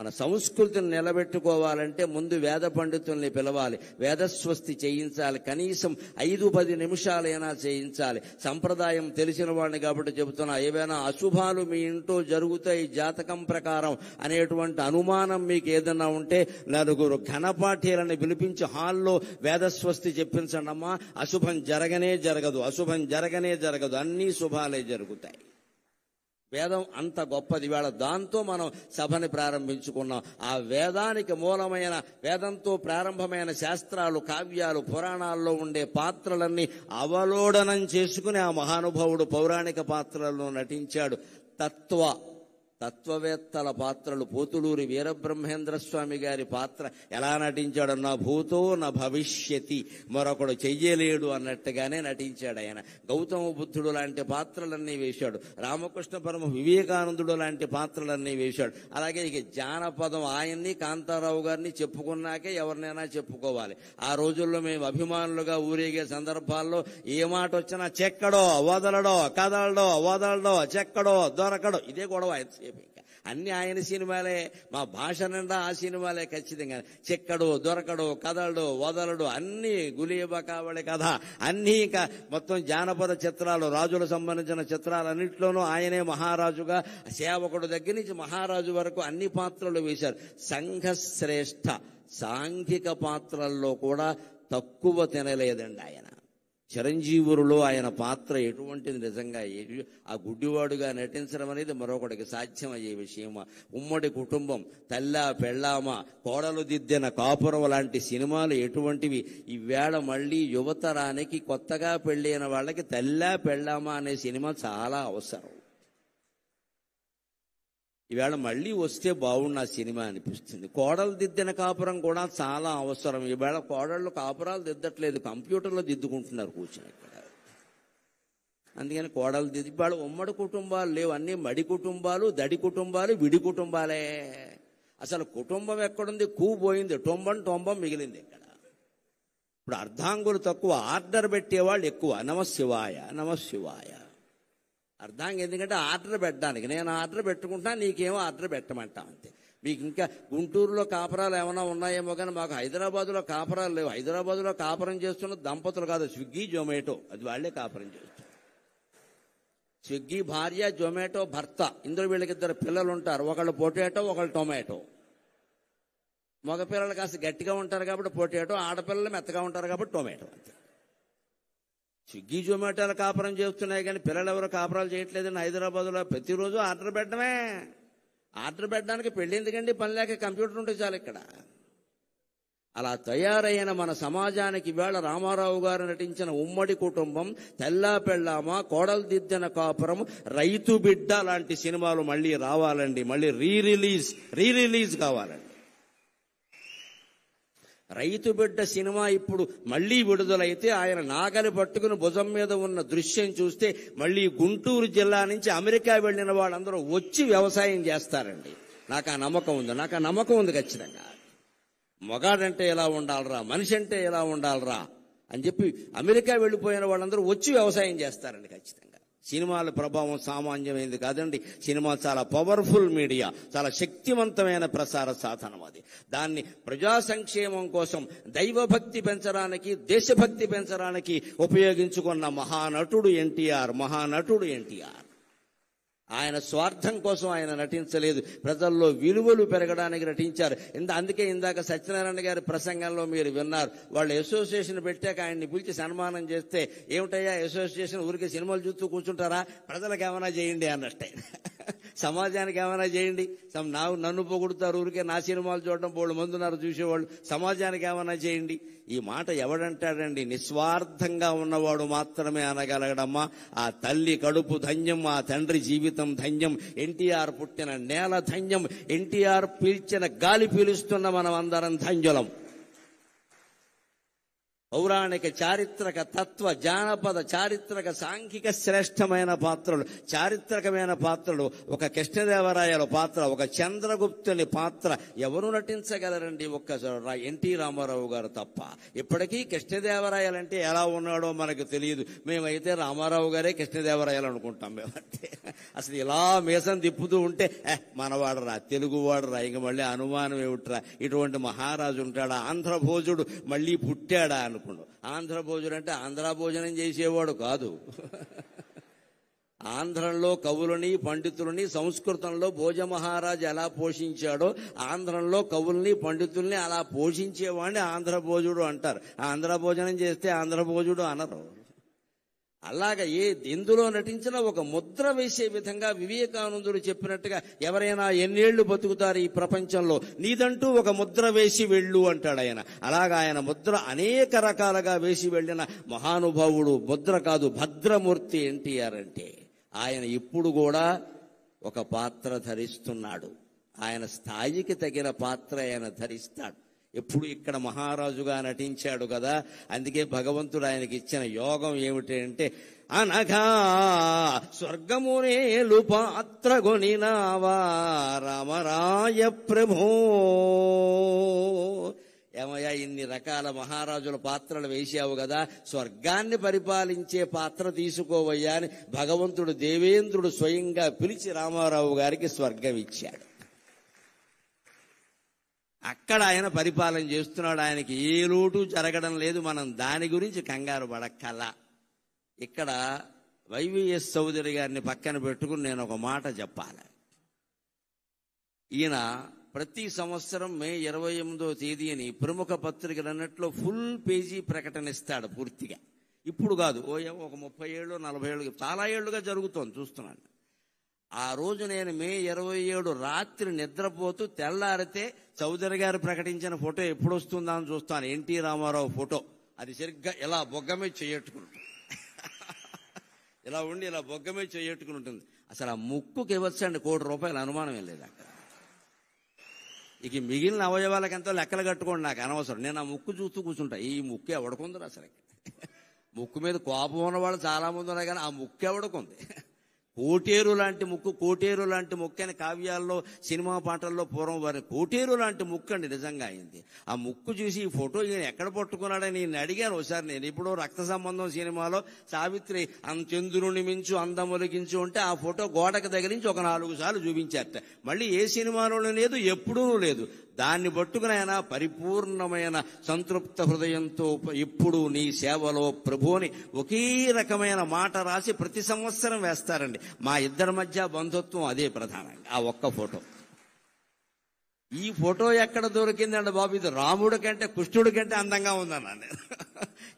మన సంస్కృతిని నిలబెట్టుకోవాలంటే ముందు వేద పండితుల్ని పిలవాలి, వేదస్వస్తి చేయించాలి, కనీసం 5-10 నిమిషాలైనా చేయించాలి. సంప్రదాయం తెలిసిన వాడిని కాబట్టి చెబుతున్నా, ఏవైనా అశుభాలు మీ ఇంట్లో జరుగుతాయి జాతకం ప్రకారం అనేటువంటి అనుమానం మీకు ఏదైనా ఉంటే 4 ఘనపాఠ్యాలను పిలిపించి హాల్లో వేదస్వస్తి చెప్పించండి అమ్మా. అశుభం జరగనే జరగదు, అశుభం జరగనే జరగదు, అన్నీ శుభాలే జరుగుతాయి. వేదం అంత గొప్పది. వేళ దాంతో మనం సభని ప్రారంభించుకున్నాం. ఆ వేదానికి మూలమైన, వేదంతో ప్రారంభమైన శాస్త్రాలు, కావ్యాలు, పురాణాల్లో ఉండే పాత్రలన్నీ అవలోడనం చేసుకుని ఆ మహానుభావుడు పౌరాణిక పాత్రల్లో నటించాడు. తత్వవేత్తల పాత్రలు, పోతులూరి వీరబ్రహ్మేంద్ర స్వామి గారి పాత్ర ఎలా నటించాడు? నా భూతో నా భవిష్యతి, మరొకడు చెయ్యలేడు అన్నట్టుగానే నటించాడు ఆయన. గౌతమ బుద్ధుడు లాంటి పాత్రలన్నీ వేశాడు. రామకృష్ణ పరమ వివేకానందుడు లాంటి పాత్రలన్నీ వేశాడు. అలాగే ఇక జానపదం, ఆయన్ని కాంతారావు గారిని చెప్పుకున్నాకే ఎవరినైనా చెప్పుకోవాలి. ఆ రోజుల్లో మేము అభిమానులుగా ఊరేగే సందర్భాల్లో ఏ మాట వచ్చినా చెక్కడో వదలడో, కదలడో వదలడో, చెక్కడో దొరకడో, ఇదే గొడవ. అన్ని ఆయన సినిమాలే, మా భాష నిండా ఆ సినిమాలే ఖచ్చితంగా. చెక్కడు, దొరకడు, కదలడు, వదలడు, అన్ని గులీబ కావడి కథ, అన్నీ ఇంకా మొత్తం జానపద చిత్రాలు, రాజులకు సంబంధించిన చిత్రాలన్నింటిలోనూ ఆయనే మహారాజుగా, సేవకుడు దగ్గర నుంచి మహారాజు వరకు అన్ని పాత్రలు వేశారు. సంఘశ్రేష్ఠ సాంఘిక పాత్రల్లో కూడా తక్కువ తినలేదండి ఆయన. చిరంజీవులలో ఆయన పాత్ర ఎటువంటిది నిజంగా, ఆ గుడ్డివాడుగా నటించడం అనేది మరొకటికి సాధ్యమయ్యే విషయమా? ఉమ్మడి కుటుంబం, తల్లా పెళ్ళామా, కోడలు దిద్దిన కాపురం లాంటి సినిమాలు ఎటువంటివి? ఈవేళ మళ్ళీ యువతరానికి, కొత్తగా పెళ్ళైన వాళ్ళకి తల్లా పెళ్ళామా అనే సినిమా చాలా అవసరం. ఈవేళ మళ్ళీ వస్తే బాగున్న సినిమా అనిపిస్తుంది. కోడలు దిద్దిన కాపురం కూడా చాలా అవసరం. ఈవేళ కోడళ్ళు కాపురాలు దిద్దట్లేదు, కంప్యూటర్లో దిద్దుకుంటున్నారు కూర్చొని ఇక్కడ. అందుకని కోడలు దిద్ది, ఇవాళ ఉమ్మడి కుటుంబాలు లేవు, అన్ని మడి కుటుంబాలు, దడి కుటుంబాలు, విడి కుటుంబాలే. అసలు కుటుంబం ఎక్కడుంది? పోయింది, టొంబం మిగిలింది ఇక్కడ. ఇప్పుడు అర్ధాంగులు తక్కువ, ఆర్డర్ పెట్టేవాళ్ళు ఎక్కువ. నమశివాయ నమశివాయ. అర్ధాంగం ఎందుకంటే ఆర్డర్ పెట్టడానికి, నేను ఆర్డర్ పెట్టుకుంటా, నీకేమో ఆర్డర్ పెట్టమంటా అంతే. మీకు ఇంకా గుంటూరులో కాపురాలు ఏమైనా ఉన్నాయేమో కానీ మాకు హైదరాబాద్లో కాపురాలు లేవు. హైదరాబాద్లో కాపురం చేస్తున్న దంపతులు కాదు, స్విగ్గీ జొమాటో, అది వాళ్లే కాపురం చేస్తారు. స్విగ్గీ భార్య, జొమాటో భర్త, ఇందులో వీళ్ళకి 2 పిల్లలు ఉంటారు. ఒకళ్ళు పొటాటో, ఒకళ్ళు టొమాటో. మగపిల్లలు కాస్త గట్టిగా ఉంటారు కాబట్టి పొటాటో, ఆడపిల్లలు మెత్తగా ఉంటారు కాబట్టి టొమాటో అంతే. స్విగ్గీ జొమాటోలు కాపురం చేస్తున్నాయి కానీ పిల్లలు ఎవరు కాపురాలు చేయట్లేదని హైదరాబాద్లో. ప్రతిరోజు ఆర్డర్ పెట్టడమే. ఆర్డర్ పెట్టడానికి పెళ్ళి ఎందుకండి? పని లేక కంప్యూటర్ ఉంటే చాలు ఇక్కడ. అలా తయారైన మన సమాజానికి ఇవాళ రామారావు గారు నటించిన ఉమ్మడి కుటుంబం, తెల్లా పెళ్ళామా, కోడలు దిద్దిన కాపురం, రైతు బిడ్డ లాంటి సినిమాలు మళ్ళీ రావాలండి. మళ్ళీ రీ రిలీజ్ రైతు బిడ్డ సినిమా ఇప్పుడు మళ్లీ విడుదలైతే ఆయన నాగలి పట్టుకుని భుజం మీద ఉన్న దృశ్యం చూస్తే మళ్లీ గుంటూరు జిల్లా నుంచి అమెరికా వెళ్లిన వాళ్ళందరూ వచ్చి వ్యవసాయం చేస్తారండి. నాకు ఆ నమ్మకం ఉంది ఖచ్చితంగా. మగాడంటే ఎలా ఉండాలరా, మనిషి అంటే ఎలా ఉండాలరా అని చెప్పి అమెరికా వెళ్లిపోయిన వాళ్ళందరూ వచ్చి వ్యవసాయం చేస్తారండి ఖచ్చితంగా. సినిమాల ప్రభావం సామాన్యమైనది కాదండి. సినిమా చాలా పవర్ఫుల్ మీడియా, చాలా శక్తివంతమైన ప్రసార సాధనం. అది దాన్ని ప్రజా సంక్షేమం కోసం, దైవభక్తి పెంచడానికి, దేశభక్తి పెంచడానికి ఉపయోగించుకున్న మహానటుడు ఎన్టీఆర్. ఆయన స్వార్థం కోసం ఆయన నటించలేదు, ప్రజల్లో విలువలు పెరగడానికి నటించారు. అందుకే ఇందాక సత్యనారాయణ గారి ప్రసంగంలో మీరు విన్నారు. వాళ్ళు అసోసియేషన్ పెట్టాక ఆయన్ని పిలిచి సన్మానం చేస్తే, ఏమిటయ్యా అసోసియేషన్, ఊరికే సినిమాలు చూస్తూ కూర్చుంటారా, ప్రజలకు ఏమైనా చేయండి అన్నట్టే. సమాజానికి ఏమైనా చేయండి. నన్ను పొగుడుతారు, ఊరికే నా సినిమాలు చూడడం బోళ్ళు మంది ఉన్నారు చూసేవాళ్ళు, సమాజానికి ఏమైనా చేయండి. ఈ మాట ఎవడంటాడండి? నిస్వార్థంగా ఉన్నవాడు మాత్రమే అనగలగడమ్మా. ఆ తల్లి కడుపు ధన్యం, ఆ తండ్రి జీవితం ధన్యం, ఎన్టీఆర్ పుట్టిన నేల ధన్యం, ఎన్టీఆర్ పీల్చిన గాలి పీలుస్తున్న మనం అందరం ధన్యులం. పౌరాణిక, చారిత్రక, తత్వ, జానపద, చారిత్రక, సాంఘిక శ్రేష్టమైన పాత్రలు, చారిత్రకమైన పాత్రలు. ఒక కృష్ణదేవరాయల పాత్ర, ఒక చంద్రగుప్తుని పాత్ర ఎవరు నటించగలరండి? ఒక్క ఎన్టీ రామారావు గారు తప్ప. ఇప్పటికీ కృష్ణదేవరాయలంటే ఎలా ఉన్నాడో మనకు తెలియదు. మేమైతే రామారావు గారే కృష్ణదేవరాయలు అనుకుంటాం. మేమంటే అసలు ఇలా మీసం తిప్పుతూ ఉంటే మనవాడరా, తెలుగువాడరా, ఇంక మళ్ళీ అనుమానం ఏమిట్రా, ఇటువంటి మహారాజు ఉంటాడా, ఆంధ్రభోజుడు మళ్ళీ పుట్టాడా అనుకున్నాడు. ఆంధ్రభోజుడు అంటే ఆంధ్ర భోజనం చేసేవాడు కాదు. ఆంధ్రంలో కవులని, పండితులని సంస్కృతంలో భోజమహారాజు ఎలా పోషించాడో ఆంధ్రంలో కవుల్ని, పండితుల్ని అలా పోషించేవాడిని ఆంధ్రభోజుడు అంటారు. ఆంధ్ర భోజనం చేస్తే ఆంధ్రభోజుడు అనరు. అలాగా ఎందులో నటించినా ఒక ముద్ర వేసే విధంగా వివేకానందుడు చెప్పినట్టుగా ఎవరైనా ఎన్నేళ్లు బతుకుతారు ఈ ప్రపంచంలో, నీదంటూ ఒక ముద్ర వేసి వెళ్ళు అంటాడు ఆయన. అలాగా ఆయన ముద్ర అనేక రకాలుగా వేసి వెళ్ళిన మహానుభావుడు. ముద్ర కాదు, భద్రమూర్తి ఎన్టీఆర్ అంటే. ఆయన ఇప్పుడు కూడా ఒక పాత్ర ధరిస్తున్నాడు. ఆయన స్థాయికి తగిన పాత్ర ఆయన ధరిస్తాడు. ఎప్పుడు ఇక్కడ మహారాజుగా నటించాడు కదా, అందుకే భగవంతుడు ఆయనకి ఇచ్చిన యోగం ఏమిటి అంటే, అనగా స్వర్గమునేలు పాత్ర గొనినావా రామరాయ ప్రభో. ఏమయ్యా, ఇన్ని రకాల మహారాజుల పాత్రలు వేసావు కదా, స్వర్గాన్ని పరిపాలించే పాత్ర తీసుకోవయ్యా అని భగవంతుడు దేవేంద్రుడు స్వయంగా పిలిచి రామారావు గారికి స్వర్గం ఇచ్చాడు. అక్కడ ఆయన పరిపాలన చేస్తున్నాడు. ఆయనకి ఏ లోటు జరగడం లేదు. మనం దాని గురించి కంగారు పడక్కల. ఇక్కడ వైవిఎస్ చౌదరి గారిని పక్కన పెట్టుకుని నేను ఒక మాట చెప్పాలి. ఈయన ప్రతి సంవత్సరం మే 28వ తేదీని ప్రముఖ పత్రికలు అన్నట్లో ఫుల్ పేజీ ప్రకటన ఇస్తాడు పూర్తిగా. ఇప్పుడు కాదు, ఒక 30 ఏళ్ళు 40 ఏళ్ళు చాలా ఏళ్లుగా జరుగుతోంది, చూస్తున్నాను. ఆ రోజు నేను మే 27 రాత్రి నిద్రపోతూ తెల్లారితే చౌదరి గారు ప్రకటించిన ఫోటో ఎప్పుడు వస్తుందా అని చూస్తాను. NT Ramarao photo. అది సరిగ్గా ఇలా బొగ్గమే చేయట్టుకుంటుంది. ఇలా ఉండి ఇలా బొగ్గమే చేయట్టుకుని ఉంటుంది. అసలు ఆ ముక్కుకి ఇవ్వచ్చండి ₹1 కోటి, అనుమానం ఏం లేదు అక్కడ. ఇక మిగిలిన అవయవాలకు ఎంతో లెక్కలు కట్టుకోండి, నాకు అనవసరం. నేను ఆ ముక్కు చూస్తూ కూర్చుంటా. ఈ ముక్కు ఎవడుకుందరు అసలు? ముక్కు మీద కోపం ఉన్న వాళ్ళు చాలా మంది ఉన్నారు, కానీ ఆ ముక్కు ఎవడుకుంది? కోటేరు లాంటి ముక్కు, కోటేరు లాంటి ముక్కు అని కావ్యాల్లో, సినిమా పాటల్లో పూర్వం వారి కోటేరు లాంటి ముక్కు అండి నిజంగా అయింది. ఆ ముక్కు చూసి ఈ ఫోటో ఈయన ఎక్కడ పట్టుకున్నాడని నేను అడిగాను ఒకసారి. నేను ఇప్పుడు రక్త సంబంధం సినిమాలో సావిత్రి చంద్రుని మించు అందములిగించు ఉంటే ఆ ఫోటో గోడకు తగిలించి ఒక 4 సార్లు చూపించారట. మళ్ళీ ఏ సినిమాలోనూ లేదు, ఎప్పుడూ లేదు. దాన్ని పట్టుకుని ఆయన పరిపూర్ణమైన సంతృప్త హృదయంతో ఇప్పుడు నీ సేవలో ప్రభుని ఒకే రకమైన మాట రాసి ప్రతి సంవత్సరం వేస్తారండి. మా ఇద్దరి మధ్య బంధుత్వం అదే ప్రధానంగా, ఆ ఒక్క ఫోటో. ఈ ఫోటో ఎక్కడ దొరికిందండి బాబు? ఇది రాముడి కంటే కృష్ణుడి కంటే అందంగా ఉందన్నా నేను.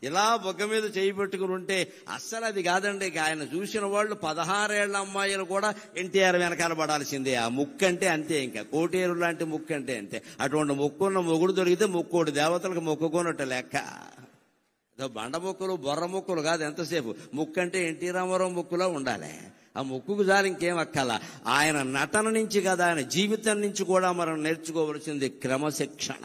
ఇలా బొగ్గ మీద చేయి పెట్టుకుని ఉంటే అస్సలు అది కాదండి. ఆయన చూసిన వాళ్ళు 16 ఏళ్ల అమ్మాయిలు కూడా ఎన్టీఆర్ వెనకాల పడాల్సిందే. ఆ ముక్కు అంటే అంతే, ఇంకా కోటేరు లాంటి ముక్కు అంటే అంతే. అటువంటి ముక్కున్న మొగుడు దొరికితే ముక్కోటి దేవతలకు మొక్కుకోనట్టు లెక్క. బండ ముక్కులు, బొర్ర ముక్కులు కాదు ఎంతసేపు. ముక్కు అంటే ఎన్టీ రామారావు ముక్కులో ఉండాలి. ఆ ముక్కుకు జాలి ఇంకేం అక్కల. ఆయన నటన నుంచి కదా, ఆయన జీవితం నుంచి కూడా మనం నేర్చుకోవలసింది క్రమశిక్షణ.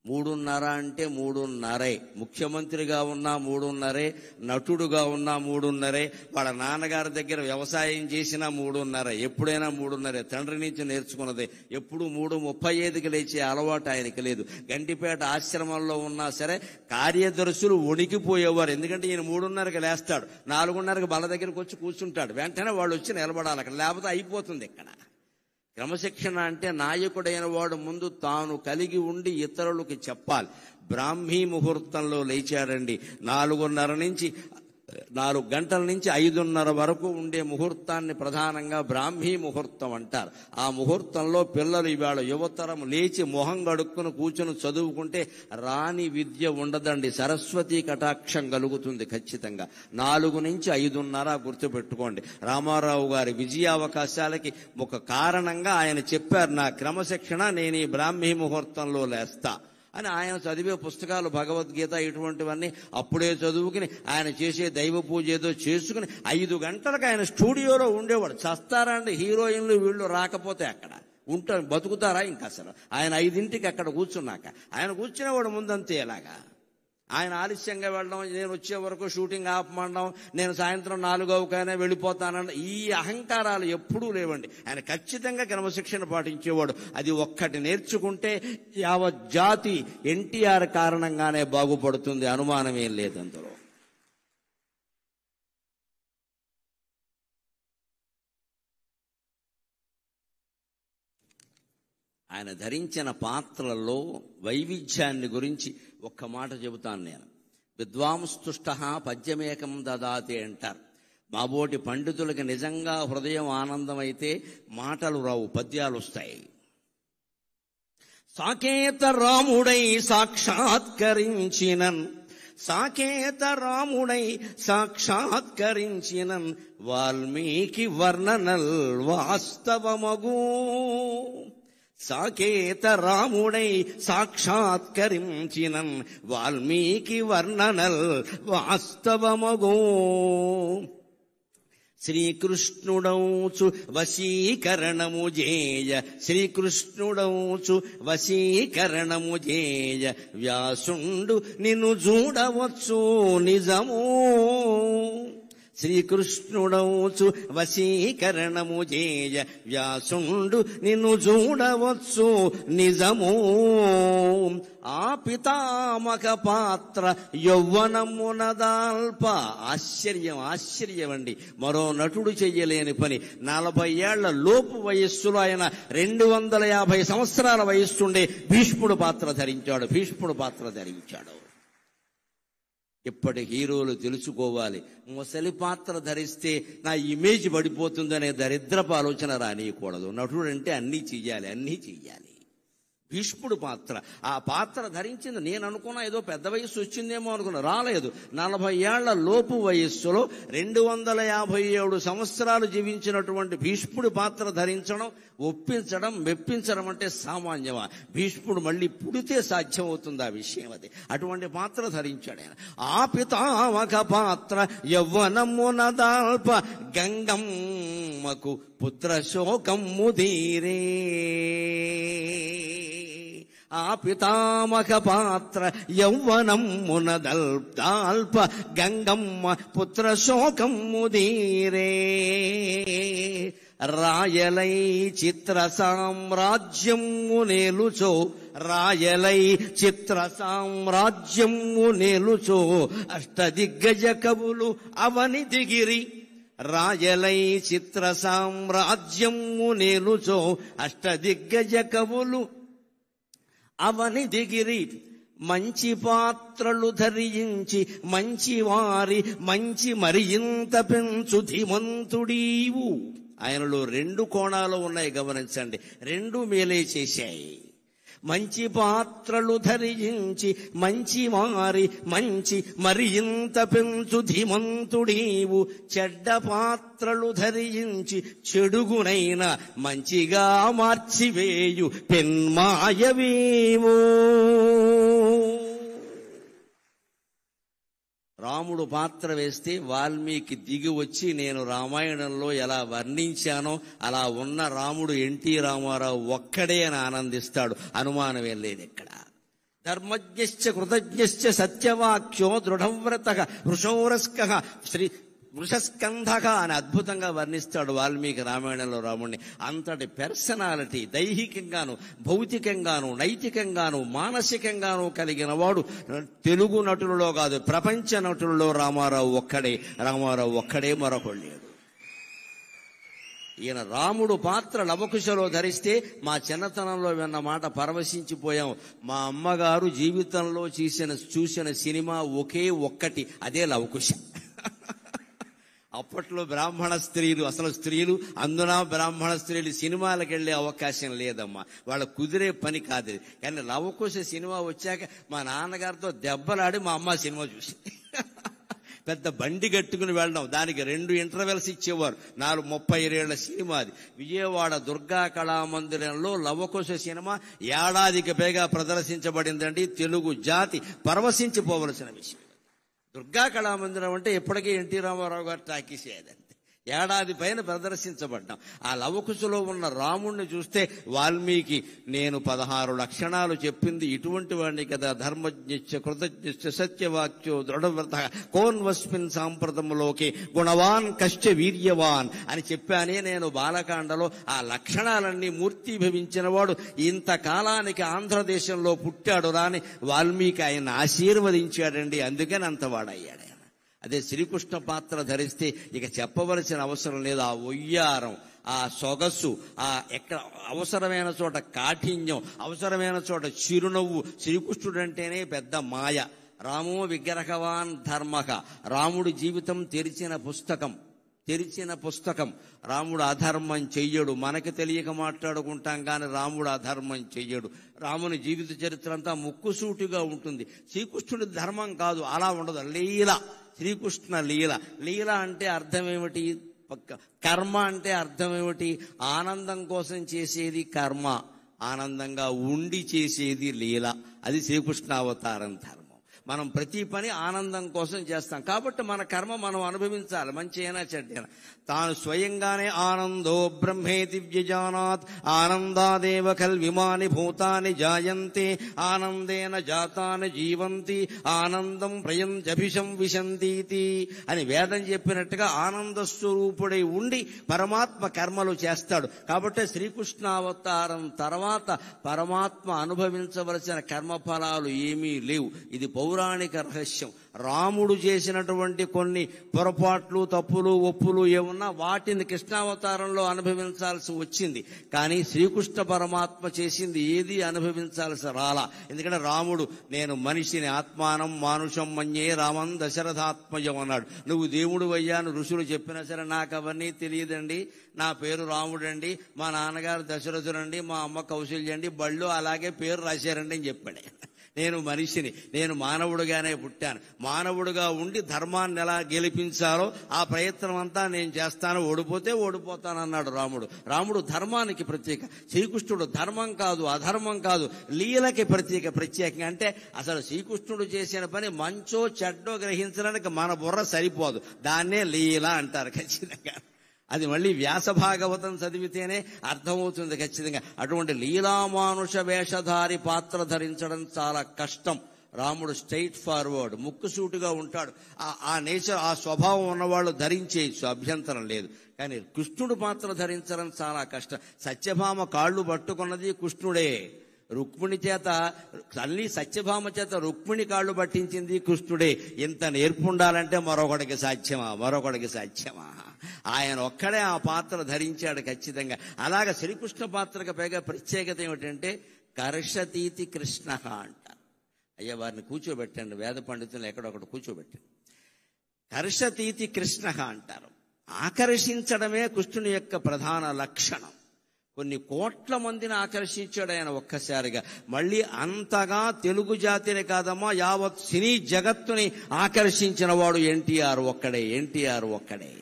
3:30 అంటే 3:30. ముఖ్యమంత్రిగా ఉన్నా 3:30, నటుడుగా ఉన్నా 3:30, వాళ్ళ నాన్నగారి దగ్గర వ్యవసాయం చేసినా 3:30, ఎప్పుడైనా 3:30. తండ్రి నుంచి నేర్చుకున్నది. ఎప్పుడు 3:35కి లేచే అలవాటు ఆయనకి లేదు. గంటిపేట ఆశ్రమంలో ఉన్నా సరే కార్యదర్శులు వణికిపోయేవారు. ఎందుకంటే ఈయన 3:30కి లేస్తాడు, 4:30కి బల దగ్గరికి వచ్చి కూర్చుంటాడు. వెంటనే వాళ్ళు వచ్చి నిలబడాలి అక్కడ, లేకపోతే అయిపోతుంది ఇక్కడ. క్రమశిక్షణ అంటే నాయకుడైన వాడు ముందు తాను కలిగి ఉండి ఇతరులకు చెప్పాలి. బ్రాహ్మీ ముహూర్తంలో లేచాడండి. 4 గంటల నుంచి 5:30 వరకు ఉండే ముహూర్తాన్ని ప్రధానంగా బ్రాహ్మీ ముహూర్తం అంటారు. ఆ ముహూర్తంలో పిల్లలు ఇవాళ యువతరం లేచి మొహం గడుక్కుని కూర్చుని చదువుకుంటే రాని విద్య ఉండదండి. సరస్వతీ కటాక్షం కలుగుతుంది ఖచ్చితంగా. 4 నుంచి 5:30 గుర్తుపెట్టుకోండి. రామారావు గారి విజయావకాశాలకి ఒక కారణంగా ఆయన చెప్పారు, నా క్రమశిక్షణ నేను ఈ బ్రాహ్మీ ముహూర్తంలో లేస్తా అని. ఆయన చదివే పుస్తకాలు భగవద్గీత ఇటువంటివన్నీ అప్పుడే చదువుకుని ఆయన చేసే దైవ పూజ ఏదో చేసుకుని 5 గంటలకు ఆయన స్టూడియోలో ఉండేవాడు. చస్తారా అండి హీరోయిన్లు వీళ్ళు రాకపోతే? అక్కడ ఉంటారు, బతుకుతారా ఇంకా అసలు? ఆయన 5ంటికి అక్కడ కూర్చున్నాక ఆయన కూర్చునేవాడు ముందంతే. ఎలాగా ఆయన ఆలస్యంగా వెళ్ళడం, నేను వచ్చే వరకు షూటింగ్ ఆపమండం, నేను సాయంత్రం 4:00కైనా వెళ్ళిపోతానన్న ఈ అహంకారాలు ఎప్పుడూ లేవండి. ఆయన ఖచ్చితంగా క్రమశిక్షణ పాటించేవాడు. అది ఒక్కటి నేర్చుకుంటే యావత్ జాతి ఎన్టీఆర్ కారణంగానే బాగుపడుతుంది, అనుమానమేం లేదు అందులో. ఆయన ధరించిన పాత్రలలో వైవిధ్యాన్ని గురించి ఒక్క మాట చెబుతాను నేను. విద్వాంస్తుష్ట పద్యమేకం దదాతి అంటారు. మాబోటి పండితులకి నిజంగా హృదయం ఆనందమైతే మాటలు రావు, పద్యాలు వస్తాయి. సాకేత రాముడై సాక్షాత్కరించినన్, సాకేత రాముడై సాక్షాత్కరించినన్, వాల్మీకి వర్ణనల్ వాస్తవమగు. సాకేత రాముడై సాక్షాత్కరించినన్, వాల్మీకి వర్ణనల్ వాస్తవమగు. శ్రీకృష్ణుడౌచు వశీకరణము జేయ, శ్రీకృష్ణుడౌచు వశీకరణము జేయ, వ్యాసుండు నిన్ను చూడవచ్చు నిజము. శ్రీకృష్ణుడౌచు వశీకరణము జేయ, వ్యాసుండు నిన్ను చూడవచ్చు నిజము. ఆ పితామక పాత్ర యౌవనమునదాల్ప. ఆశ్చర్యం అండి. మరో నటుడు చెయ్యలేని పని. 40 ఏళ్ల లోపు వయస్సులో ఆయన 250 సంవత్సరాల వయస్సుండే భీష్ముడు పాత్ర ధరించాడు. ఇప్పటి హీరోలు తెలుసుకోవాలి, ముసలి పాత్ర ధరిస్తే నా ఇమేజ్ పడిపోతుందనే దరిద్రపు ఆలోచన రానియకూడదు. నటుడంటే అన్నీ చెయ్యాలి. భీష్ముడు పాత్ర, ఆ పాత్ర ధరించింది. నేను అనుకున్నా ఏదో పెద్ద వయస్సు వచ్చిందేమో అనుకున్నా, రాలేదు. 40 ఏళ్ల లోపు వయస్సులో 257 సంవత్సరాలు జీవించినటువంటి భీష్ముడి పాత్ర ధరించడం, ఒప్పించడం, మెప్పించడం అంటే సామాన్యమా? భీష్ముడు మళ్ళీ పుడితే సాధ్యమవుతుంది ఆ విషయం. అది అటువంటి పాత్ర ధరించాడు ఆయన. ఆ పితామక పాత్ర యవ్వనమునదాల్ప, గంగమ్మకు పుత్ర శోకము తీరే. ఆ పితామక పాత్ర యౌవనమునదాల్ప, గంగమ్మ పుత్ర శోకము తీరే. రాయలై చిత్ర సామ్రాజ్యము నేలుచో, రాయలై చిత్ర సామ్రాజ్యము నేలుచో, అష్టదిగ్గజ కవులు అవని దిగిరి. రాయలై చిత్ర సామ్రాజ్యము నేలుచో, అష్టదిగ్గజ కవులు అవని దిగిరి. మంచి పాత్రలు ధరించి మంచి వారి మంచి మరింత పెంచు ధీమంతుడీవు. ఆయనలో 2 కోణాలు ఉన్నాయి, గమనించండి. 2 మేలే చేశాయి. మంచి పాత్రలు ధరించి మంచి వారి మంచి మరింత పెంచు ధీమంతుడీవు. చెడ్డ పాత్రలు ధరించి చెడుగునైన మంచిగా మార్చివేయు పెన్మాయవేవో. రాముడు పాత్ర వేస్తే వాల్మీకి దిగి వచ్చి నేను రామాయణంలో ఎలా వర్ణించానో అలా ఉన్న రాముడు ఎన్టీ రామారావు ఒక్కడే అని ఆనందిస్తాడు, అనుమానమేం లేదు ఇక్కడ. ధర్మజ్ఞశ్చ కృతజ్ఞశ్చ సత్యవాక్యో దృఢవ్రతః వృషోరస్కః శ్రీ వృషస్కంధక అని అద్భుతంగా వర్ణిస్తాడు వాల్మీకి రామాయణంలో రాముడిని. అంతటి పర్సనాలిటీ దైహికంగాను, భౌతికంగాను, నైతికంగాను, మానసికంగాను కలిగిన వాడు తెలుగు నటులలో కాదు, ప్రపంచ నటులలో రామారావు ఒక్కడే, మరొకడు లేడు. ఈయన రాముడు పాత్ర లవకుశలో ధరిస్తే మా చిన్నతనంలో విన్న మాట పరవశించిపోయాం. మా అమ్మగారు జీవితంలో చూసిన సినిమా ఒకే ఒక్కటి, అదే లవకుశ. అప్పట్లో బ్రాహ్మణ స్త్రీలు, అసలు స్త్రీలు, అందున బ్రాహ్మణ స్త్రీలు సినిమాలకు వెళ్లే అవకాశం లేదమ్మా, వాళ్ళ కుదిరే పని కాదు. కానీ లవకుశ సినిమా వచ్చాక మా నాన్నగారితో దెబ్బలాడి మా అమ్మ సినిమా చూసి పెద్ద బండి కట్టుకుని వెళ్ళడం, దానికి 2 ఇంటర్వెల్స్ ఇచ్చేవారు. 32 ఏళ్ల సినిమా అది. విజయవాడ దుర్గా కళామందిరంలో లవకుశ సినిమా ఏడాదికి పైగా ప్రదర్శించబడిందండి. తెలుగు జాతి పరవశించిపోవలసిన విషయం. దుర్గా కళామందిరం అంటే ఎప్పటికీ ఎన్టీ రామారావు గారు టాకీసేదంతే. ఏడాది పైన ప్రదర్శించబడ్డాం. ఆ లవకుశలో ఉన్న రాముణ్ణి చూస్తే వాల్మీకి నేను 16 లక్షణాలు చెప్పింది ఇటువంటి వాడిని కదా, ధర్మజ్ఞ కృతజ్ఞ సత్యవాక్యో దృఢవ్రత కోన్వస్మిన్ సాంప్రదములోకి గుణవాన్ కశ్చ వీర్యవాన్ అని చెప్పానే నేను బాలకాండలో. ఆ లక్షణాలన్నీ మూర్తిభవించిన వాడు ఇంతకాలానికి ఆంధ్రదేశంలో పుట్టాడు రాని వాల్మీకి ఆయన ఆశీర్వదించాడండి. అందుకని అంతవాడయ్యాడు. అదే శ్రీకృష్ణ పాత్ర ధరిస్తే ఇక చెప్పవలసిన అవసరం లేదు. ఆ ఒయ్యారం, ఆ సొగసు, ఆ ఎక్కడ అవసరమైన చోట కాఠిన్యం, అవసరమైన చోట చిరునవ్వు. శ్రీకృష్ణుడు అంటేనే పెద్ద మాయ. రామో విగ్రహవాన్ ధర్మక, రాముడి జీవితం తెరిచిన పుస్తకం. రాముడు అధర్మం చెయ్యడు. మనకి తెలియక మాట్లాడుకుంటాం కానీ రాముడు అధర్మం చెయ్యడు. రాముని జీవిత చరిత్ర అంతా ముక్కుసూటిగా ఉంటుంది. శ్రీకృష్ణుడి ధర్మం కాదు, అలా ఉండదు. లీల, శ్రీకృష్ణ లీల. లీల అంటే అర్థం ఏమిటి? కర్మ అంటే అర్థం ఏమిటి? ఆనందం కోసం చేసేది కర్మ, ఆనందంగా ఉండి చేసేది లీల. అది శ్రీకృష్ణ అవతారం ధర్మం. మనం ప్రతి పని ఆనందం కోసం చేస్తాం కాబట్టి మన కర్మ మనం అనుభవించాలి, మంచి అయినా చెడ్డైనా. తాను స్వయంగానే ఆనందో బ్రహ్మేతి వ్యజానాత్ ఆనందాదేవ కల్విమాని భూతాని జాయంతే ఆనందేన జాతాని జీవంతి ఆనందం ప్రయంత్యభిషం విశంతీతి అని వేదం చెప్పినట్టుగా ఆనంద స్వరూపుడై ఉండి పరమాత్మ కర్మలు చేస్తాడు. కాబట్టి శ్రీకృష్ణావతారం తర్వాత పరమాత్మ అనుభవించవలసిన కర్మఫలాలు ఏమీ లేవు. ఇది పౌరాణిక రహస్యం. రాముడు చేసినటువంటి కొన్ని పొరపాట్లు, తప్పులు, ఒప్పులు ఏమున్నా వాటిని కృష్ణావతారంలో అనుభవించాల్సి వచ్చింది. కానీ శ్రీకృష్ణ పరమాత్మ చేసింది ఏది అనుభవించాల్సి రాలా. ఎందుకంటే రాముడు నేను మనిషిని ఆత్మానం మానుషం మన్యే రామం దశరథాత్మజం అన్నాడు. నువ్వు దేవుడు అయ్యాను ఋషులు చెప్పినా సరే నాకు అవన్నీ తెలియదండి. నా పేరు రాముడండి, మా నాన్నగారు దశరథుడండి, మా అమ్మ కౌశల్యండి, బళ్ళు అలాగే పేరు రాశారండి అని చెప్పాడు. నేను మనిషిని, నేను మానవుడిగానే పుట్టాను. మానవుడిగా ఉండి ధర్మాన్ని ఎలా గెలిపించాలో ఆ ప్రయత్నం అంతా నేను చేస్తాను. ఓడిపోతే ఓడిపోతానన్నాడు రాముడు. రాముడు ధర్మానికి ప్రత్యేక. శ్రీకృష్ణుడు ధర్మం కాదు, అధర్మం కాదు, లీలకి ప్రత్యేకంగా. అంటే అసలు శ్రీకృష్ణుడు చేసిన పని మంచో చెడ్డో గ్రహించడానికి మన బుర్ర సరిపోదు. దాన్నే లీల అంటారు ఖచ్చితంగా. అది మళ్ళీ వ్యాస భాగవతం చదివితేనే అర్థమవుతుంది ఖచ్చితంగా. అటువంటి లీలామానుష వేషధారి పాత్ర ధరించడం చాలా కష్టం. రాముడు స్ట్రైట్ ఫార్వర్డ్, ముక్కుసూటిగా ఉంటాడు. ఆ నేచర్, ఆ స్వభావం ఉన్నవాళ్ళు ధరించేయచ్చు, అభ్యంతరం లేదు. కానీ కృష్ణుడు పాత్ర ధరించడం చాలా కష్టం. సత్యభామ కాళ్ళు పట్టుకున్నది కృష్ణుడే. రుక్మిణి చేత, తల్లి సత్యభామ చేత రుక్మిణి కాళ్ళు పట్టించింది కృష్ణుడే. ఇంత నేర్పుండాలంటే మరొకడికి సాధ్యమా? ఆయన ఒక్కడే ఆ పాత్ర ధరించాడు ఖచ్చితంగా. అలాగే శ్రీకృష్ణ పాత్రకు పైగా ప్రత్యేకత ఏమిటంటే కర్షతీతి కృష్ణ అంటారు. అయ్యా వారిని కూర్చోబెట్టండి, వేద పండితులు ఎక్కడొకటి కూర్చోబెట్టండి. కర్షతీతి కృష్ణ అంటారు. ఆకర్షించడమే కృష్ణుని యొక్క ప్రధాన లక్షణం. కొన్ని కోట్ల మందిని ఆకర్షించాడు ఆయన ఒక్కసారిగా. మళ్ళీ అంతగా తెలుగు జాతిని కాదమ్మా, యావత్ సినీ జగత్తుని ఆకర్షించిన వాడు ఎన్టీఆర్ ఒక్కడే.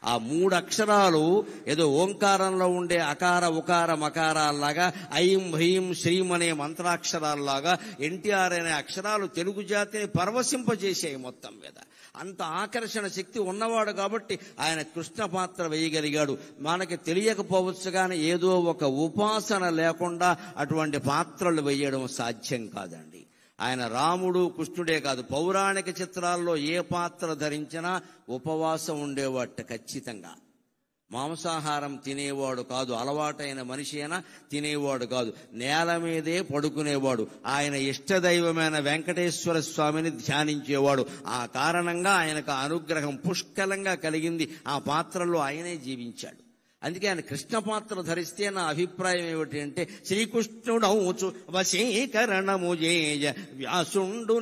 ఆ 3 అక్షరాలు ఏదో ఓంకారంలో ఉండే అకార ఉకార మకారాల్లాగా, ఐం హ్రీం శ్రీం అనే మంత్రాక్షరాల్లాగా ఎన్టీఆర్ అనే అక్షరాలు తెలుగు జాతిని పరవశింపజేసాయి మొత్తం మీద. అంత ఆకర్షణ శక్తి ఉన్నవాడు కాబట్టి ఆయన కృష్ణ పాత్ర వేయగలిగాడు. మనకి తెలియకపోవచ్చు కానీ ఏదో ఒక ఉపాసన లేకుండా అటువంటి పాత్రలు వేయడం సాధ్యం కాదండి. ఆయన రాముడు కృష్ణుడే కాదు, పౌరాణిక చిత్రాల్లో ఏ పాత్ర ధరించినా ఉపవాసం ఉండేవాట ఖచ్చితంగా. మాంసాహారం తినేవాడు కాదు, అలవాటైన మనిషి అయినా తినేవాడు కాదు, నేల మీదే పడుకునేవాడు. ఆయన ఇష్టదైవమైన వెంకటేశ్వర స్వామిని ధ్యానించేవాడు. ఆ కారణంగా ఆయనకు అనుగ్రహం పుష్కలంగా కలిగింది. ఆ పాత్రలో ఆయనే జీవించాడు. అందుకే ఆయన కృష్ణ పాత్ర ధరిస్తే నా అభిప్రాయం ఏమిటి అంటే, శ్రీకృష్ణుడౌచు వశీకరణము చేయ వ్యాసుండు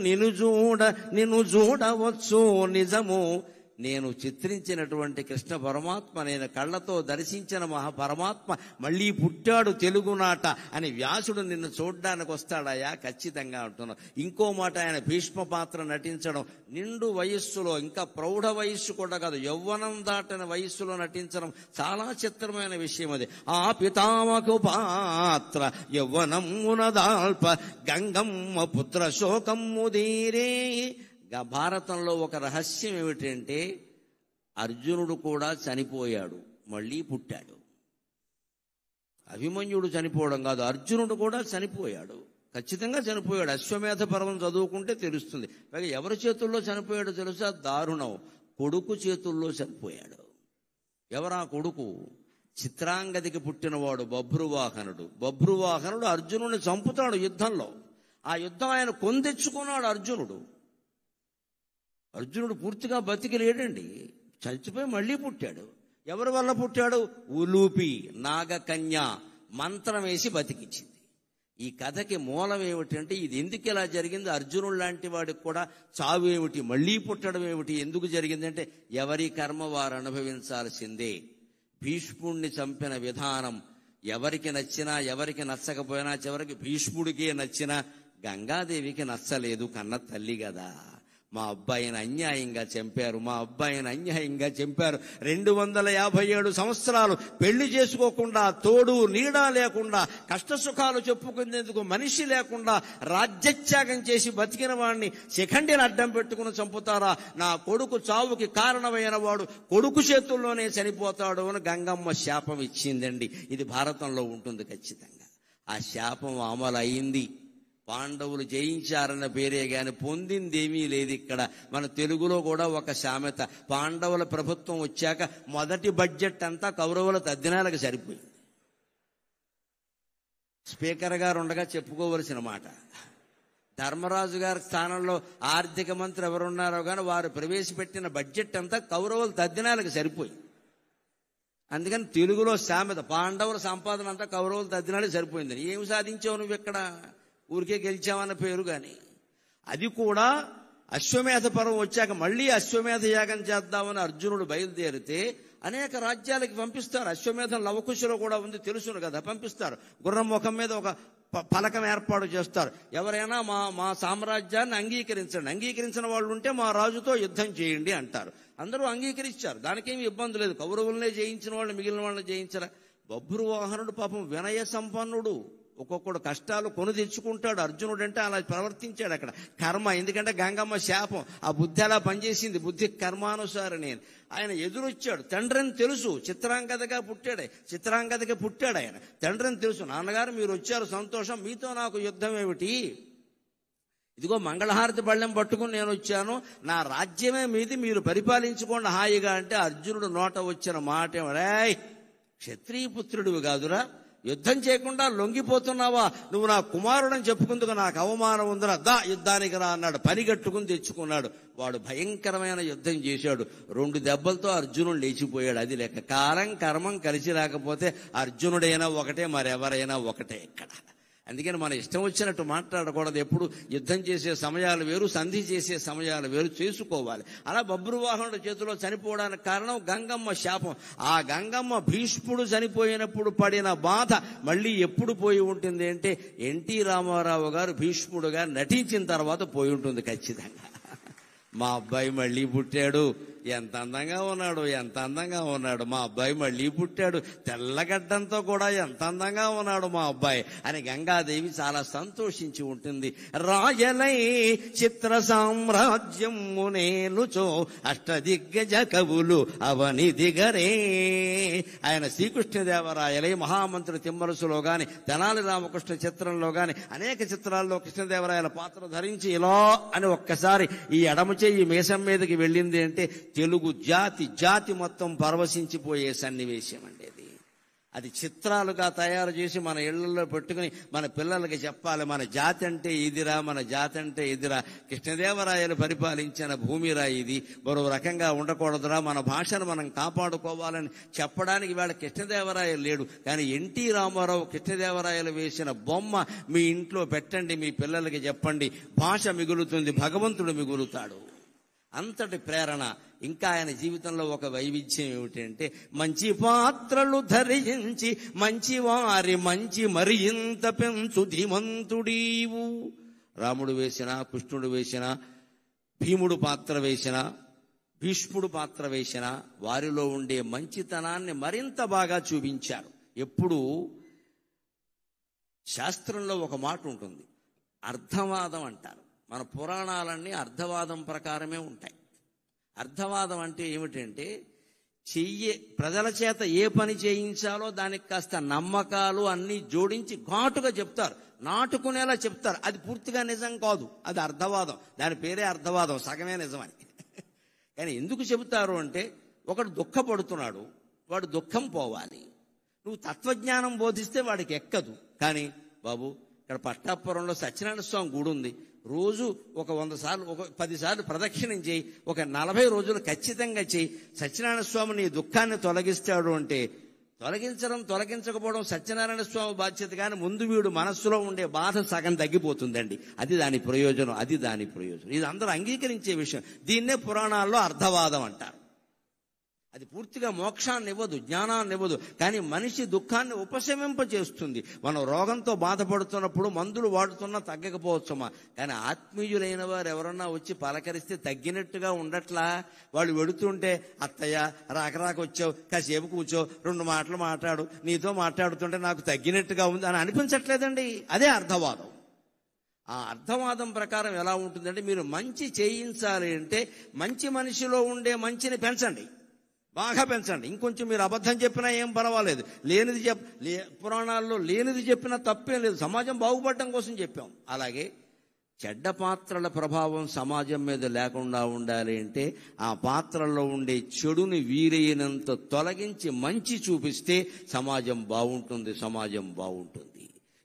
నిన్ను చూడవచ్చు నిజము. నేను చిత్రించినటువంటి కృష్ణ పరమాత్మ, నేను కళ్ళతో దర్శించిన మహాపరమాత్మ మళ్ళీ పుట్టాడు తెలుగునాట అని వ్యాసుడు నిన్ను చూడ్డానికి వస్తాడయా ఖచ్చితంగా అంటున్నాను. ఇంకో మాట, ఆయన భీష్మ పాత్ర నటించడం నిండు వయస్సులో, ఇంకా ప్రౌఢ వయస్సు కూడా కాదు, యవ్వనం దాటిన వయస్సులో నటించడం చాలా చిత్రమైన విషయం. అది ఆ పితామకు పాత్ర యవ్వనమునదాల్ప గంగమ్మ పుత్ర శోకమ్ము దీరే. భారతంలో ఒక రహస్యం ఏమిటంటే, అర్జునుడు కూడా చనిపోయాడు, మళ్ళీ పుట్టాడు. అభిమన్యుడు చనిపోవడం కాదు, అర్జునుడు కూడా చనిపోయాడు, ఖచ్చితంగా చనిపోయాడు. అశ్వమేధ పర్వం చదువుకుంటే తెలుస్తుంది. పైగా ఎవరి చేతుల్లో చనిపోయాడో తెలుసా? దారుణం, కొడుకు చేతుల్లో చనిపోయాడు. ఎవరా కొడుకు? చిత్రాంగదికి పుట్టినవాడు బభ్రువాహనుడు. బభ్రువాహనుడు అర్జునుడిని చంపుతాడు యుద్ధంలో. ఆ యుద్ధం ఆయన కొందెచ్చుకున్నాడు అర్జునుడు. అర్జునుడు పూర్తిగా బతికి లేడండి, చచ్చిపోయి మళ్ళీ పుట్టాడు. ఎవరి వల్ల పుట్టాడు? ఉలూపి నాగకన్య మంత్రం వేసి బతికించింది. ఈ కథకి మూలం ఏమిటంటే, ఇది ఎందుకు ఇలా జరిగింది, అర్జునుడు లాంటి వాడికి కూడా చావు ఏమిటి, మళ్ళీ పుట్టడం ఏమిటి, ఎందుకు జరిగిందంటే ఎవరి కర్మ వారు అనుభవించాల్సిందే. భీష్ముడిని చంపిన విధానం ఎవరికి నచ్చినా ఎవరికి నచ్చకపోయినా, చివరికి భీష్ముడికే నచ్చినా గంగాదేవికి నచ్చలేదు, కన్న తల్లి కదా. మా అబ్బాయిని అన్యాయంగా చంపారు, మా అబ్బాయిని అన్యాయంగా చంపారు. 257 సంవత్సరాలు పెళ్లి చేసుకోకుండా, తోడు నీడా లేకుండా, కష్టసుఖాలు చెప్పుకునేందుకు మనిషి లేకుండా రాజ్యత్యాగం చేసి బతికిన వాడిని శిఖండిని అడ్డం పెట్టుకుని చంపుతారా? నా కొడుకు చావుకి కారణమైన వాడు కొడుకు చేతుల్లోనే చనిపోతాడు అని గంగమ్మ శాపం ఇచ్చిందండి. ఇది భారతంలో ఉంటుంది ఖచ్చితంగా. ఆ శాపం అమలు అయింది. పాండవులు జయించారన్న పేరే గాని పొందిందేమీ లేదు. ఇక్కడ మన తెలుగులో కూడా ఒక సామెత, పాండవుల ప్రభుత్వం వచ్చాక మొదటి బడ్జెట్ అంతా కౌరవుల తద్దినాలకు సరిపోయింది. స్పీకర్ గారు ఉండగా చెప్పుకోవలసిన మాట. ధర్మరాజు గారి స్థానంలో ఆర్థిక మంత్రి ఎవరున్నారో కానీ వారు ప్రవేశపెట్టిన బడ్జెట్ అంతా కౌరవుల తద్దినాలకు సరిపోయింది. అందుకని తెలుగులో సామెత, పాండవుల సంపాదన అంతా కౌరవుల తద్దినాలకు సరిపోయిందని. ఏమి సాధించావు నువ్వు ఇక్కడ? ఊరికే గెలిచామన్న పేరు. కానీ అది కూడా అశ్వమేధ పర్వం వచ్చాక మళ్ళీ అశ్వమేధ యాగం చేద్దామని అర్జునుడు బయలుదేరితే అనేక రాజ్యాలకి పంపిస్తారు. అశ్వమేధం లవకుశలో కూడా ఉంది, తెలుసును కదా, పంపిస్తారు. గుర్రం ముఖం మీద ఒక పలకం ఏర్పాటు చేస్తారు. ఎవరైనా మా సామ్రాజ్యాన్ని అంగీకరించిన వాళ్ళు ఉంటే మా రాజుతో యుద్ధం చేయండి అంటారు. అందరూ అంగీకరించారు, దానికేమి ఇబ్బంది లేదు. కౌరవులనే జయించిన వాళ్ళు మిగిలిన వాళ్ళని జయించరా? బభ్రువాహనుడు పాపం వినయ సంపన్నుడు, ఒక్కొక్కడు కష్టాలు కొని తెచ్చుకుంటాడు. అర్జునుడు అంటే అలా ప్రవర్తించాడు. అక్కడ కర్మ, ఎందుకంటే గంగమ్మ శాపం, ఆ బుద్ధి అలా పనిచేసింది. బుద్ధి కర్మానుసారని ఆయన ఎదురొచ్చాడు. తండ్రిని తెలుసు, చిత్రాంగదగా పుట్టాడు ఆయన. తండ్రిని తెలుసు, నాన్నగారు మీరు వచ్చారు సంతోషం, మీతో నాకు యుద్ధం ఏమిటి, ఇదిగో మంగళహారతి బళ్ళెం పట్టుకుని నేను వచ్చాను, నా రాజ్యమే మీది, మీరు పరిపాలించుకోండి హాయిగా అంటే అర్జునుడు నోట వచ్చిన మాట ఏమరాయ్, క్షత్రియ పుత్రుడివి కాదురా, యుద్ధం చేయకుండా లొంగిపోతున్నావా, నువ్వు నా కుమారుడని చెప్పుకుందుకు నాకు అవమానం ఉందిరా, దా యుద్ధానికి రా అన్నాడు. పనిగట్టుకుని తెచ్చుకున్నాడు. వాడు భయంకరమైన యుద్ధం చేశాడు. 2 దెబ్బలతో అర్జునుడు లేచిపోయాడు. అది లెక్క. కాలం కర్మం కలిసి రాకపోతే అర్జునుడైనా ఒకటే, మరెవరైనా ఒకటే ఇక్కడ. అందుకని మన ఇష్టం వచ్చినట్టు మాట్లాడకూడదు. ఎప్పుడు యుద్ధం చేసే సమయాలు వేరు, సంధి చేసే సమయాలు వేరు చేసుకోవాలి. అలా బభ్రువాహనుడి చేతిలో చనిపోవడానికి కారణం గంగమ్మ శాపం. ఆ గంగమ్మ భీష్ముడు చనిపోయినప్పుడు పడిన బాధ మళ్ళీ ఎప్పుడు పోయి ఉంటుంది అంటే ఎన్టీ రామారావు గారు భీష్ముడుగా నటించిన తర్వాత పోయి ఉంటుంది ఖచ్చితంగా. మా అబ్బాయి మళ్ళీ పుట్టాడు, ఎంత అందంగా ఉన్నాడు మా అబ్బాయి మళ్ళీ పుట్టాడు, తెల్లగడ్డంతో కూడా ఎంత అందంగా ఉన్నాడు మా అబ్బాయి అని గంగాదేవి చాలా సంతోషించి ఉంటుంది. రాయలై చిత్ర సామ్రాజ్యము నేనుచో అష్టదిగ్గజ కవులు అవని దిగరే. ఆయన శ్రీకృష్ణదేవరాయలై మహామంత్రి తిమ్మరసులో గాని, తెనాలి రామకృష్ణ చిత్రంలో గాని అనేక చిత్రాల్లో కృష్ణదేవరాయల పాత్ర ధరించి ఇలా అని ఒక్కసారి ఈ ఎడమ చెయ్యి మీసం మీదకి వెళ్ళింది అంటే తెలుగు జాతి మొత్తం పరవశించిపోయే సన్నివేశం అండి. అది చిత్రాలుగా తయారు చేసి మన ఇళ్లలో పెట్టుకుని మన పిల్లలకి చెప్పాలి, మన జాతి అంటే ఇదిరా, కృష్ణదేవరాయలు పరిపాలించిన భూమిరా ఇది, మరో రకంగా ఉండకూడదురా, మన భాషను మనం కాపాడుకోవాలని చెప్పడానికి ఇవాళ కృష్ణదేవరాయలు లేడు. కానీ ఎన్టీ రామారావు కృష్ణదేవరాయలు వేసిన బొమ్మ మీ ఇంట్లో పెట్టండి, మీ పిల్లలకి చెప్పండి, భాష మిగులుతుంది, భగవంతుడు మిగులుతాడు. అంతటి ప్రేరణ. ఇంకా ఆయన జీవితంలో ఒక వైవిధ్యం ఏమిటంటే, మంచి పాత్రలు ధరించి మంచివారి మంచి మరింత పెంచు ధీమంతుడీవు. రాముడు వేసిన, కృష్ణుడు వేసిన, భీముడు పాత్ర వేసిన, భీష్ముడు పాత్ర వేసిన వారిలో ఉండే మంచితనాన్ని మరింత బాగా చూపించారు. ఎప్పుడు శాస్త్రంలో ఒక మాట ఉంటుంది, అర్థవాదం అంటారు. మన పురాణాలన్నీ అర్థవాదం ప్రకారమే ఉంటాయి. అర్థవాదం అంటే ఏమిటంటే ప్రజల చేత ఏ పని చేయించాలో దానికి కాస్త నమ్మకాలు అన్ని జోడించి ఘాటుగా చెప్తారు, నాటుకునేలా చెప్తారు. అది పూర్తిగా నిజం కాదు, అది అర్థవాదం. దాని పేరే అర్థవాదం, సగమే నిజమని. కానీ ఎందుకు చెబుతారు అంటే, ఒకడు దుఃఖపడుతున్నాడు, వాడు దుఃఖం పోవాలి. నువ్వు తత్వజ్ఞానం బోధిస్తే వాడికి ఎక్కదు. కానీ బాబు, ఇక్కడ పట్టాపురంలో సత్యనారాయణ స్వామి గుడి ఉంది, రోజు ఒక 100 సార్లు, ఒక 10 సార్లు ప్రదక్షిణం చేయి, ఒక 40 రోజులు ఖచ్చితంగా చేయి, సత్యనారాయణ స్వామి నీ దుఃఖాన్ని తొలగిస్తాడు అంటే, తొలగించకపోవడం సత్యనారాయణ స్వామి బాధ్యత. కానీ ముందు వీడు మనస్సులో ఉండే బాధ సగం తగ్గిపోతుందండి. అది దాని ప్రయోజనం, అది దాని ప్రయోజనం. ఇది అందరూ అంగీకరించే విషయం. దీన్నే పురాణాల్లో అర్థవాదం అంటారు. అది పూర్తిగా మోక్షాన్ని ఇవ్వదు, జ్ఞానాన్ని ఇవ్వదు, కానీ మనిషి దుఃఖాన్ని ఉపశమింపజేస్తుంది. మనం రోగంతో బాధపడుతున్నప్పుడు మందులు వాడుతున్నా తగ్గకపోవచ్చమ్మా, కానీ ఆత్మీయులైన వారు ఎవరన్నా వచ్చి పలకరిస్తే తగ్గినట్టుగా ఉండట్లా. వాళ్ళు వెడుతుంటే, అత్తయ్య రాక వచ్చావు, కాసేపు కూర్చో, 2 మాటలు మాట్లాడు, నీతో మాట్లాడుతుంటే నాకు తగ్గినట్టుగా ఉంది అని అనిపించట్లేదండి. అదే అర్థవాదం. ఆ అర్థవాదం ప్రకారం ఎలా ఉంటుందంటే, మీరు మంచి చేయించాలి అంటే మంచి మనిషిలో ఉండే మంచిని పెంచండి, బాగా పెంచండి. ఇంకొంచెం మీరు అబద్ధం చెప్పినా ఏం పర్వాలేదు, పురాణాల్లో లేనిది చెప్పినా తప్పేం లేదు, సమాజం బాగుపడటం కోసం చెప్పాం. అలాగే చెడ్డ పాత్రల ప్రభావం సమాజం మీద లేకుండా ఉండాలి అంటే, ఆ పాత్రల్లో ఉండే చెడుని వీలైనంత తొలగించి మంచి చూపిస్తే సమాజం బాగుంటుంది, సమాజం బాగుంటుంది.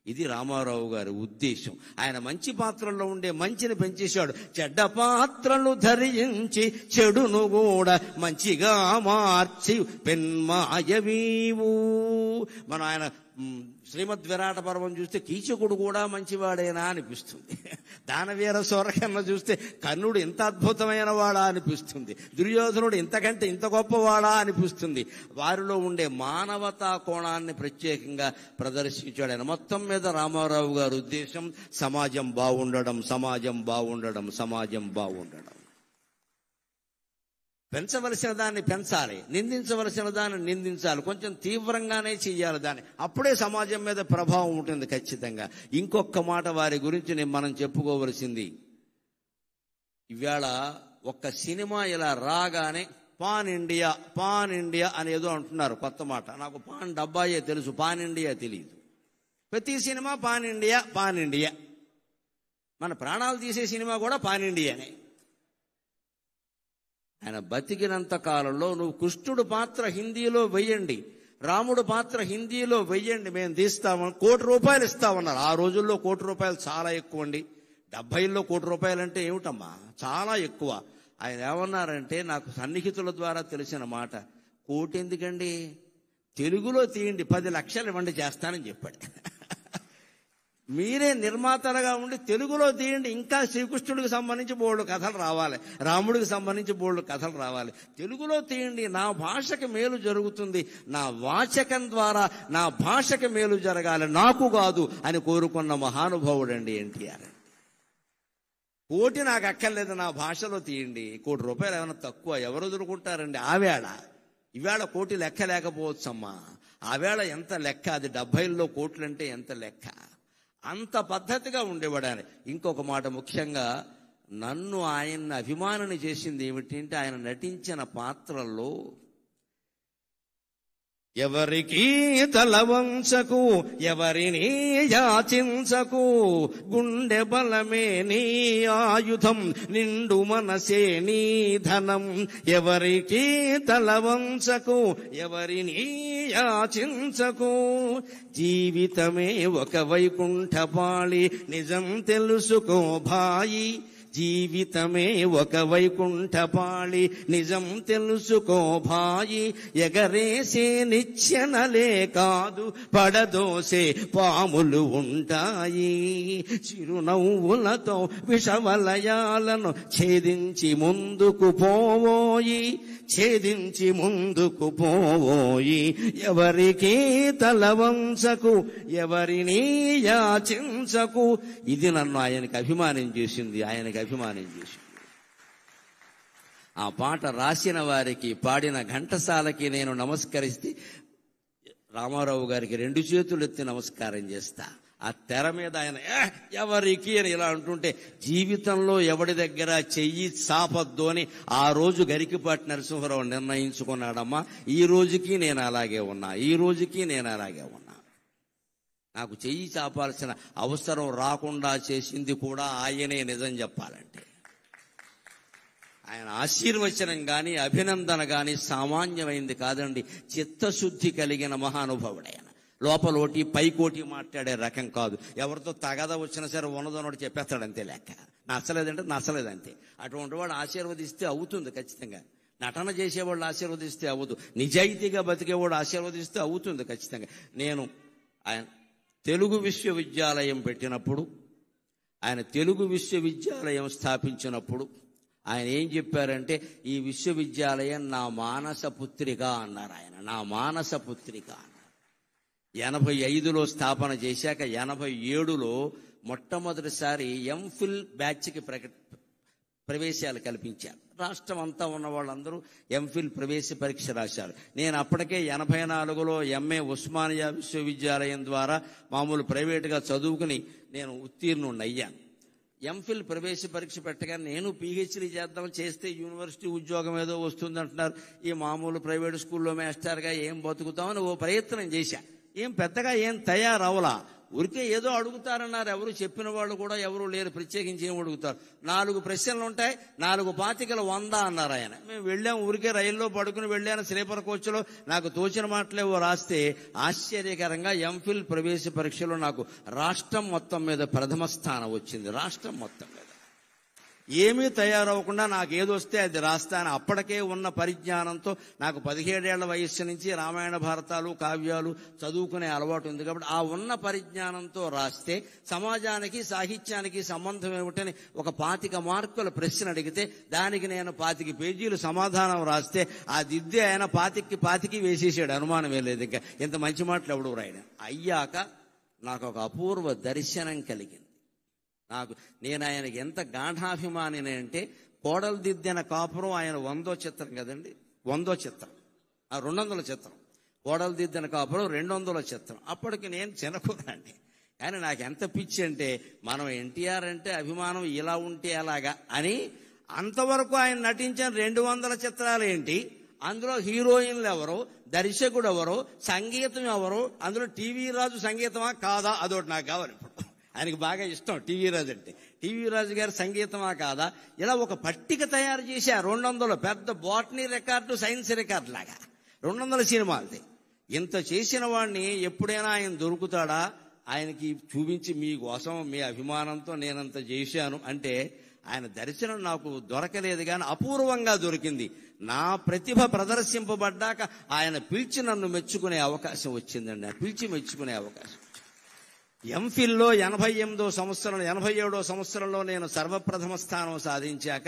ఇది రామారావు గారి ఉద్దేశం. ఆయన మంచి పాత్రల్లో ఉండే మంచిని పెంచేశాడు. చెడ్డ పాత్రలు ధరించి చెడును కూడా మంచిగా మార్చి పెన్మాయవీవు. మనం ఆయన శ్రీమద్ విరాట పర్వం చూస్తే కీచకుడు కూడా మంచివాడేనా అనిపిస్తుంది, దానవీర సూరకర్ణ చూస్తే కర్ణుడు ఇంత అద్భుతమైన వాడా అనిపిస్తుంది, దుర్యోధనుడు ఇంతకంటే ఇంత గొప్పవాడా అనిపిస్తుంది. వారిలో ఉండే మానవతా కోణాన్ని ప్రత్యేకంగా ప్రదర్శించాడు ఆయన. మొత్తం మీద రామారావు గారి ఉద్దేశం సమాజం బాగుండడం, సమాజం బాగుండడం, సమాజం బాగుండడం. పెంచవలసిన దాన్ని పెంచాలి, నిందించవలసిన దాన్ని నిందించాలి, కొంచెం తీవ్రంగానే చెయ్యాలి దాన్ని, అప్పుడే సమాజం మీద ప్రభావం ఉంటుంది ఖచ్చితంగా. ఇంకొక మాట వారి గురించి మనం చెప్పుకోవలసింది, ఇవాళ ఒక్క సినిమా ఇలా రాగానే పాన్ ఇండియా అనేదో అంటున్నారు, కొత్త మాట. నాకు పాన్ డబ్బాయే తెలుసు, పాన్ ఇండియా తెలియదు. ప్రతి సినిమా పాన్ ఇండియా. మన ప్రాణాలు తీసే సినిమా కూడా పాన్ ఇండియానే. ఆయన బతికినంత కాలంలో నువ్వు కృష్ణుడు పాత్ర హిందీలో వెయ్యండి, రాముడు పాత్ర హిందీలో వెయ్యండి, మేము తీస్తామని ₹1 కోటి ఇస్తామన్నారు. ఆ రోజుల్లో ₹1 కోటి చాలా ఎక్కువ అండి. 70లో ₹1 కోటి అంటే ఏమిటమ్మా, చాలా ఎక్కువ. ఆయన ఏమన్నారంటే, నాకు సన్నిహితుల ద్వారా తెలిసిన మాట, కోటి ఎందుకండి, తెలుగులో తీయండి, 10 లక్షలు ఇవ్వండి చేస్తానని చెప్పాడు. మీరే నిర్మాతలుగా ఉండి తెలుగులో తీయండి, ఇంకా శ్రీకృష్ణుడికి సంబంధించి బోల్డు కథలు రావాలి, రాముడికి సంబంధించి బోల్డు కథలు రావాలి. తెలుగులో తీయండి, నా భాషకి మేలు జరుగుతుంది, నా వాచకం ద్వారా నా భాషకి మేలు జరగాలి, నాకు కాదు అని కోరుకున్న మహానుభావుడు అండి ఎన్టీఆర్. కోటి నాకు అక్కర్లేదు, నా భాషలో తీయండి. ₹1 కోటి ఏమైనా తక్కువ, ఎవరు వదులుకుంటారండి? ఇవాళ కోటి లెక్క లేకపోవచ్చమ్మా, ఆవేళ ఎంత లెక్క, అది 70లో కోట్లంటే ఎంత లెక్క. అంత పద్ధతిగా ఉండేవాడు ఆయన. ఇంకొక మాట, ముఖ్యంగా నన్ను ఆయన్ని అభిమానిని చేసింది ఏమిటంటే, ఆయన నటించిన పాత్రల్లో ఎవరికి తలవంచకు, ఎవరిని యాచించకు, గుండె బలమే నీ ఆయుధం, నిండు మనసే నీ ధనం. ఎవరికి తలవంచకు, ఎవరిని యాచించకు, జీవితమే ఒక వైకుంఠపాళి, నిజం తెలుసుకో భాయి. జీవితమే ఒక వైకుంఠపాళి, నిజం తెలుసుకో భాయి. ఎగరేసే నిచ్చెనలే కాదు, పడదోసే పాములు ఉంటాయి. చిరునవ్వులతో విషవలయాలను ఛేదించి ముందుకు పోవోయి, ఛేదించి ముందుకు పోవోయి. ఎవరికి తలవంచకు, ఎవరిని యాచించకు. ఇది నన్ను ఆయనకి అభిమానం చేసింది, ఆయనకి అభిమానం చేసింది. ఆ పాట రాసిన వారికి, పాడిన ఘంటసాలకి నేను నమస్కరిస్తే, రామారావు గారికి 2 చేతులు ఎత్తి నమస్కారం చేస్తా. ఆ తెర మీద ఆయన ఎవరికి అని ఇలా అంటుంటే జీవితంలో ఎవడి దగ్గర చెయ్యి చాపద్దు అని ఆ రోజు గరికపాటి నరసింహారావు నిర్ణయించుకున్నాడమ్మా. ఈ రోజుకి నేను అలాగే ఉన్నా, ఈ రోజుకి నేను అలాగే ఉన్నా. నాకు చెయ్యి చాపాల్సిన అవసరం రాకుండా చేసింది కూడా ఆయనే, నిజం చెప్పాలంటే. ఆయన ఆశీర్వచనం గాని అభినందన గాని సామాన్యమైంది కాదండి. చిత్తశుద్ధి కలిగిన మహానుభావుడైన, లోపలోటి పైకోటి మాట్లాడే రకం కాదు. ఎవరితో తగద వచ్చినా సరే ఉన్నదన్నోడు చెప్పేస్తాడంతే లెక్క. నచ్చలేదంటే నచ్చలేదంతే. అటువంటి వాడు ఆశీర్వదిస్తే అవుతుంది ఖచ్చితంగా. నటన చేసేవాళ్ళు ఆశీర్వదిస్తే అవ్వదు. నిజాయితీగా బతికేవాడు ఆశీర్వదిస్తే అవుతుంది ఖచ్చితంగా. నేను ఆయన తెలుగు విశ్వవిద్యాలయం పెట్టినప్పుడు, ఆయన తెలుగు విశ్వవిద్యాలయం స్థాపించినప్పుడు ఆయన ఏం చెప్పారంటే, ఈ విశ్వవిద్యాలయం నా మానస పుత్రిక అన్నారు. ఆయన నా మానస పుత్రిక అన్నారు. 85లో స్థాపన చేశాక 87లో మొట్టమొదటిసారి ఎంఫిల్ బ్యాచ్కి ప్రవేశాలు కల్పించారు. రాష్ట్రం అంతా ఉన్న వాళ్ళందరూ ఎంఫిల్ ప్రవేశ పరీక్ష రాశారు. నేను అప్పటికే 84లో ఎంఏ ఉస్మానియా విశ్వవిద్యాలయం ద్వారా మామూలు ప్రైవేటుగా చదువుకుని నేను ఉత్తీర్ణుణ్ణయ్యాను. ఎంఫిల్ ప్రవేశ పరీక్ష పెట్టగా నేను పీహెచ్డీ చేద్దాం, చేస్తే యూనివర్సిటీ ఉద్యోగం ఏదో వస్తుందంటున్నారు. ఈ మామూలు ప్రైవేట్ స్కూల్లో మాస్టర్గా ఏం బతుకుతామని ఓ ప్రయత్నం చేశా. ఏం పెద్దగా ఏం తయారవలా. ఊరికే ఏదో అడుగుతారన్నారు. ఎవరు చెప్పిన వాళ్ళు కూడా ఎవరు లేరు. ప్రత్యేకించి ఏం అడుగుతారు? 4 ప్రశ్నలు ఉంటాయి, 4 పాతికలు 100 అన్నారు ఆయన. మేము వెళ్ళాం, ఊరికే రైల్లో పడుకుని వెళ్ళాను స్లీపర్ కోచ్లో. నాకు తోచిన మాటలేవో రాస్తే ఆశ్చర్యకరంగా ఎంఫిల్ ప్రవేశ పరీక్షలో నాకు రాష్ట్రం మొత్తం మీద ప్రథమ స్థానం వచ్చింది. రాష్ట్రం మొత్తం మీద ఏమీ తయారవకుండా నాకు ఏదొస్తే అది రాస్తాను. అప్పటికే ఉన్న పరిజ్ఞానంతో నాకు 17 ఏళ్ల వయస్సు నుంచి రామాయణ భారతాలు కావ్యాలు చదువుకునే అలవాటు ఉంది కాబట్టి ఆ ఉన్న పరిజ్ఞానంతో రాస్తే సమాజానికి సాహిత్యానికి సంబంధం ఏమిటని ఒక 25 మార్కుల ప్రశ్న అడిగితే దానికి నేను 25 పేజీలు సమాధానం రాస్తే ఆ దిద్దే ఆయన 25 వేసేసాడు. అనుమానమే లేదు. ఇంకా ఇంత మంచి మాటలు ఎవడు రాయడం. అయ్యాక నాకు ఒక అపూర్వ దర్శనం కలిగింది. నేను ఆయనకి ఎంత గాఢాభిమాని అంటే, కోడలు దిద్దిన కాపురం ఆయన 100వ చిత్రం కదండి, 100వ చిత్రం, 200ల చిత్రం. కోడలు దిద్దిన కాపురం 200ల చిత్రం. అప్పటికి నేను చిన్నకురాండి. కానీ నాకు ఎంత పిచ్చి అంటే, మనం ఎన్టీఆర్ అంటే అభిమానం ఇలా ఉంటే అలాగా అని. అంతవరకు ఆయన నటించిన 200 చిత్రాలు ఏంటి, అందులో హీరోయిన్లు ఎవరు, దర్శకుడు ఎవరు, సంగీతం ఎవరు, అందులో టీవీ రాజు సంగీతమా కాదా, అదొకటి నాకు కావాలి. ఇప్పుడు ఆయనకి బాగా ఇష్టం టీవీ రాజు అంటే. టీవీ రాజు గారి సంగీతమా కాదా, ఇలా ఒక పట్టిక తయారు చేశారు. 200 పెద్ద బాటనీ రికార్డు, సైన్స్ రికార్డు లాగా 200 సినిమాలది. ఇంత చేసిన వాడిని ఎప్పుడైనా ఆయన దొరుకుతాడా? ఆయనకి చూపించి మీకోసం మీ అభిమానంతో నేనంత చేశాను అంటే ఆయన దర్శనం నాకు దొరకలేదు, కానీ అపూర్వంగా దొరికింది. నా ప్రతిభ ప్రదర్శింపబడ్డాక ఆయన పిలిచి నన్ను మెచ్చుకునే అవకాశం వచ్చిందండి. పిలిచి మెచ్చుకునే అవకాశం. ఎంఫిల్లో 87వ సంవత్సరంలో నేను సర్వప్రథమ స్థానం సాధించాక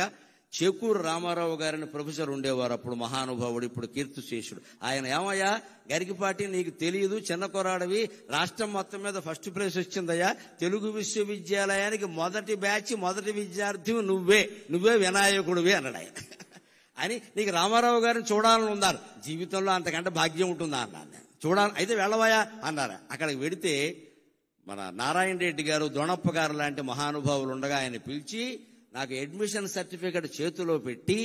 చేకూరు రామారావు గారిని ప్రొఫెసర్ ఉండేవారు అప్పుడు, మహానుభావుడు, ఇప్పుడు కీర్తిశేషుడు. ఆయన ఏమయ్యా గరికపాటి, నీకు తెలియదు, చిన్న కొరాడవి, రాష్ట్రం మొత్తం మీద ఫస్ట్ ప్రైజ్ వచ్చిందయ్యా, తెలుగు విశ్వవిద్యాలయానికి మొదటి బ్యాచ్ మొదటి విద్యార్థి నువ్వే వినాయకుడివి అన్నాడు ఆయన. అని నీకు రామారావు గారిని చూడాలని ఉన్నారు, జీవితంలో అంతకంటే భాగ్యం ఉంటుందా అన్నాను. చూడాలి, అయితే వెళ్ళవయా అన్నారు. అక్కడికి వెడితే మన నారాయణ రెడ్డి గారు, దొణప్ప గారు లాంటి మహానుభావులు ఉండగా ఆయన పిలిచి నాకు అడ్మిషన్ సర్టిఫికెట్ చేతిలో పెట్టి,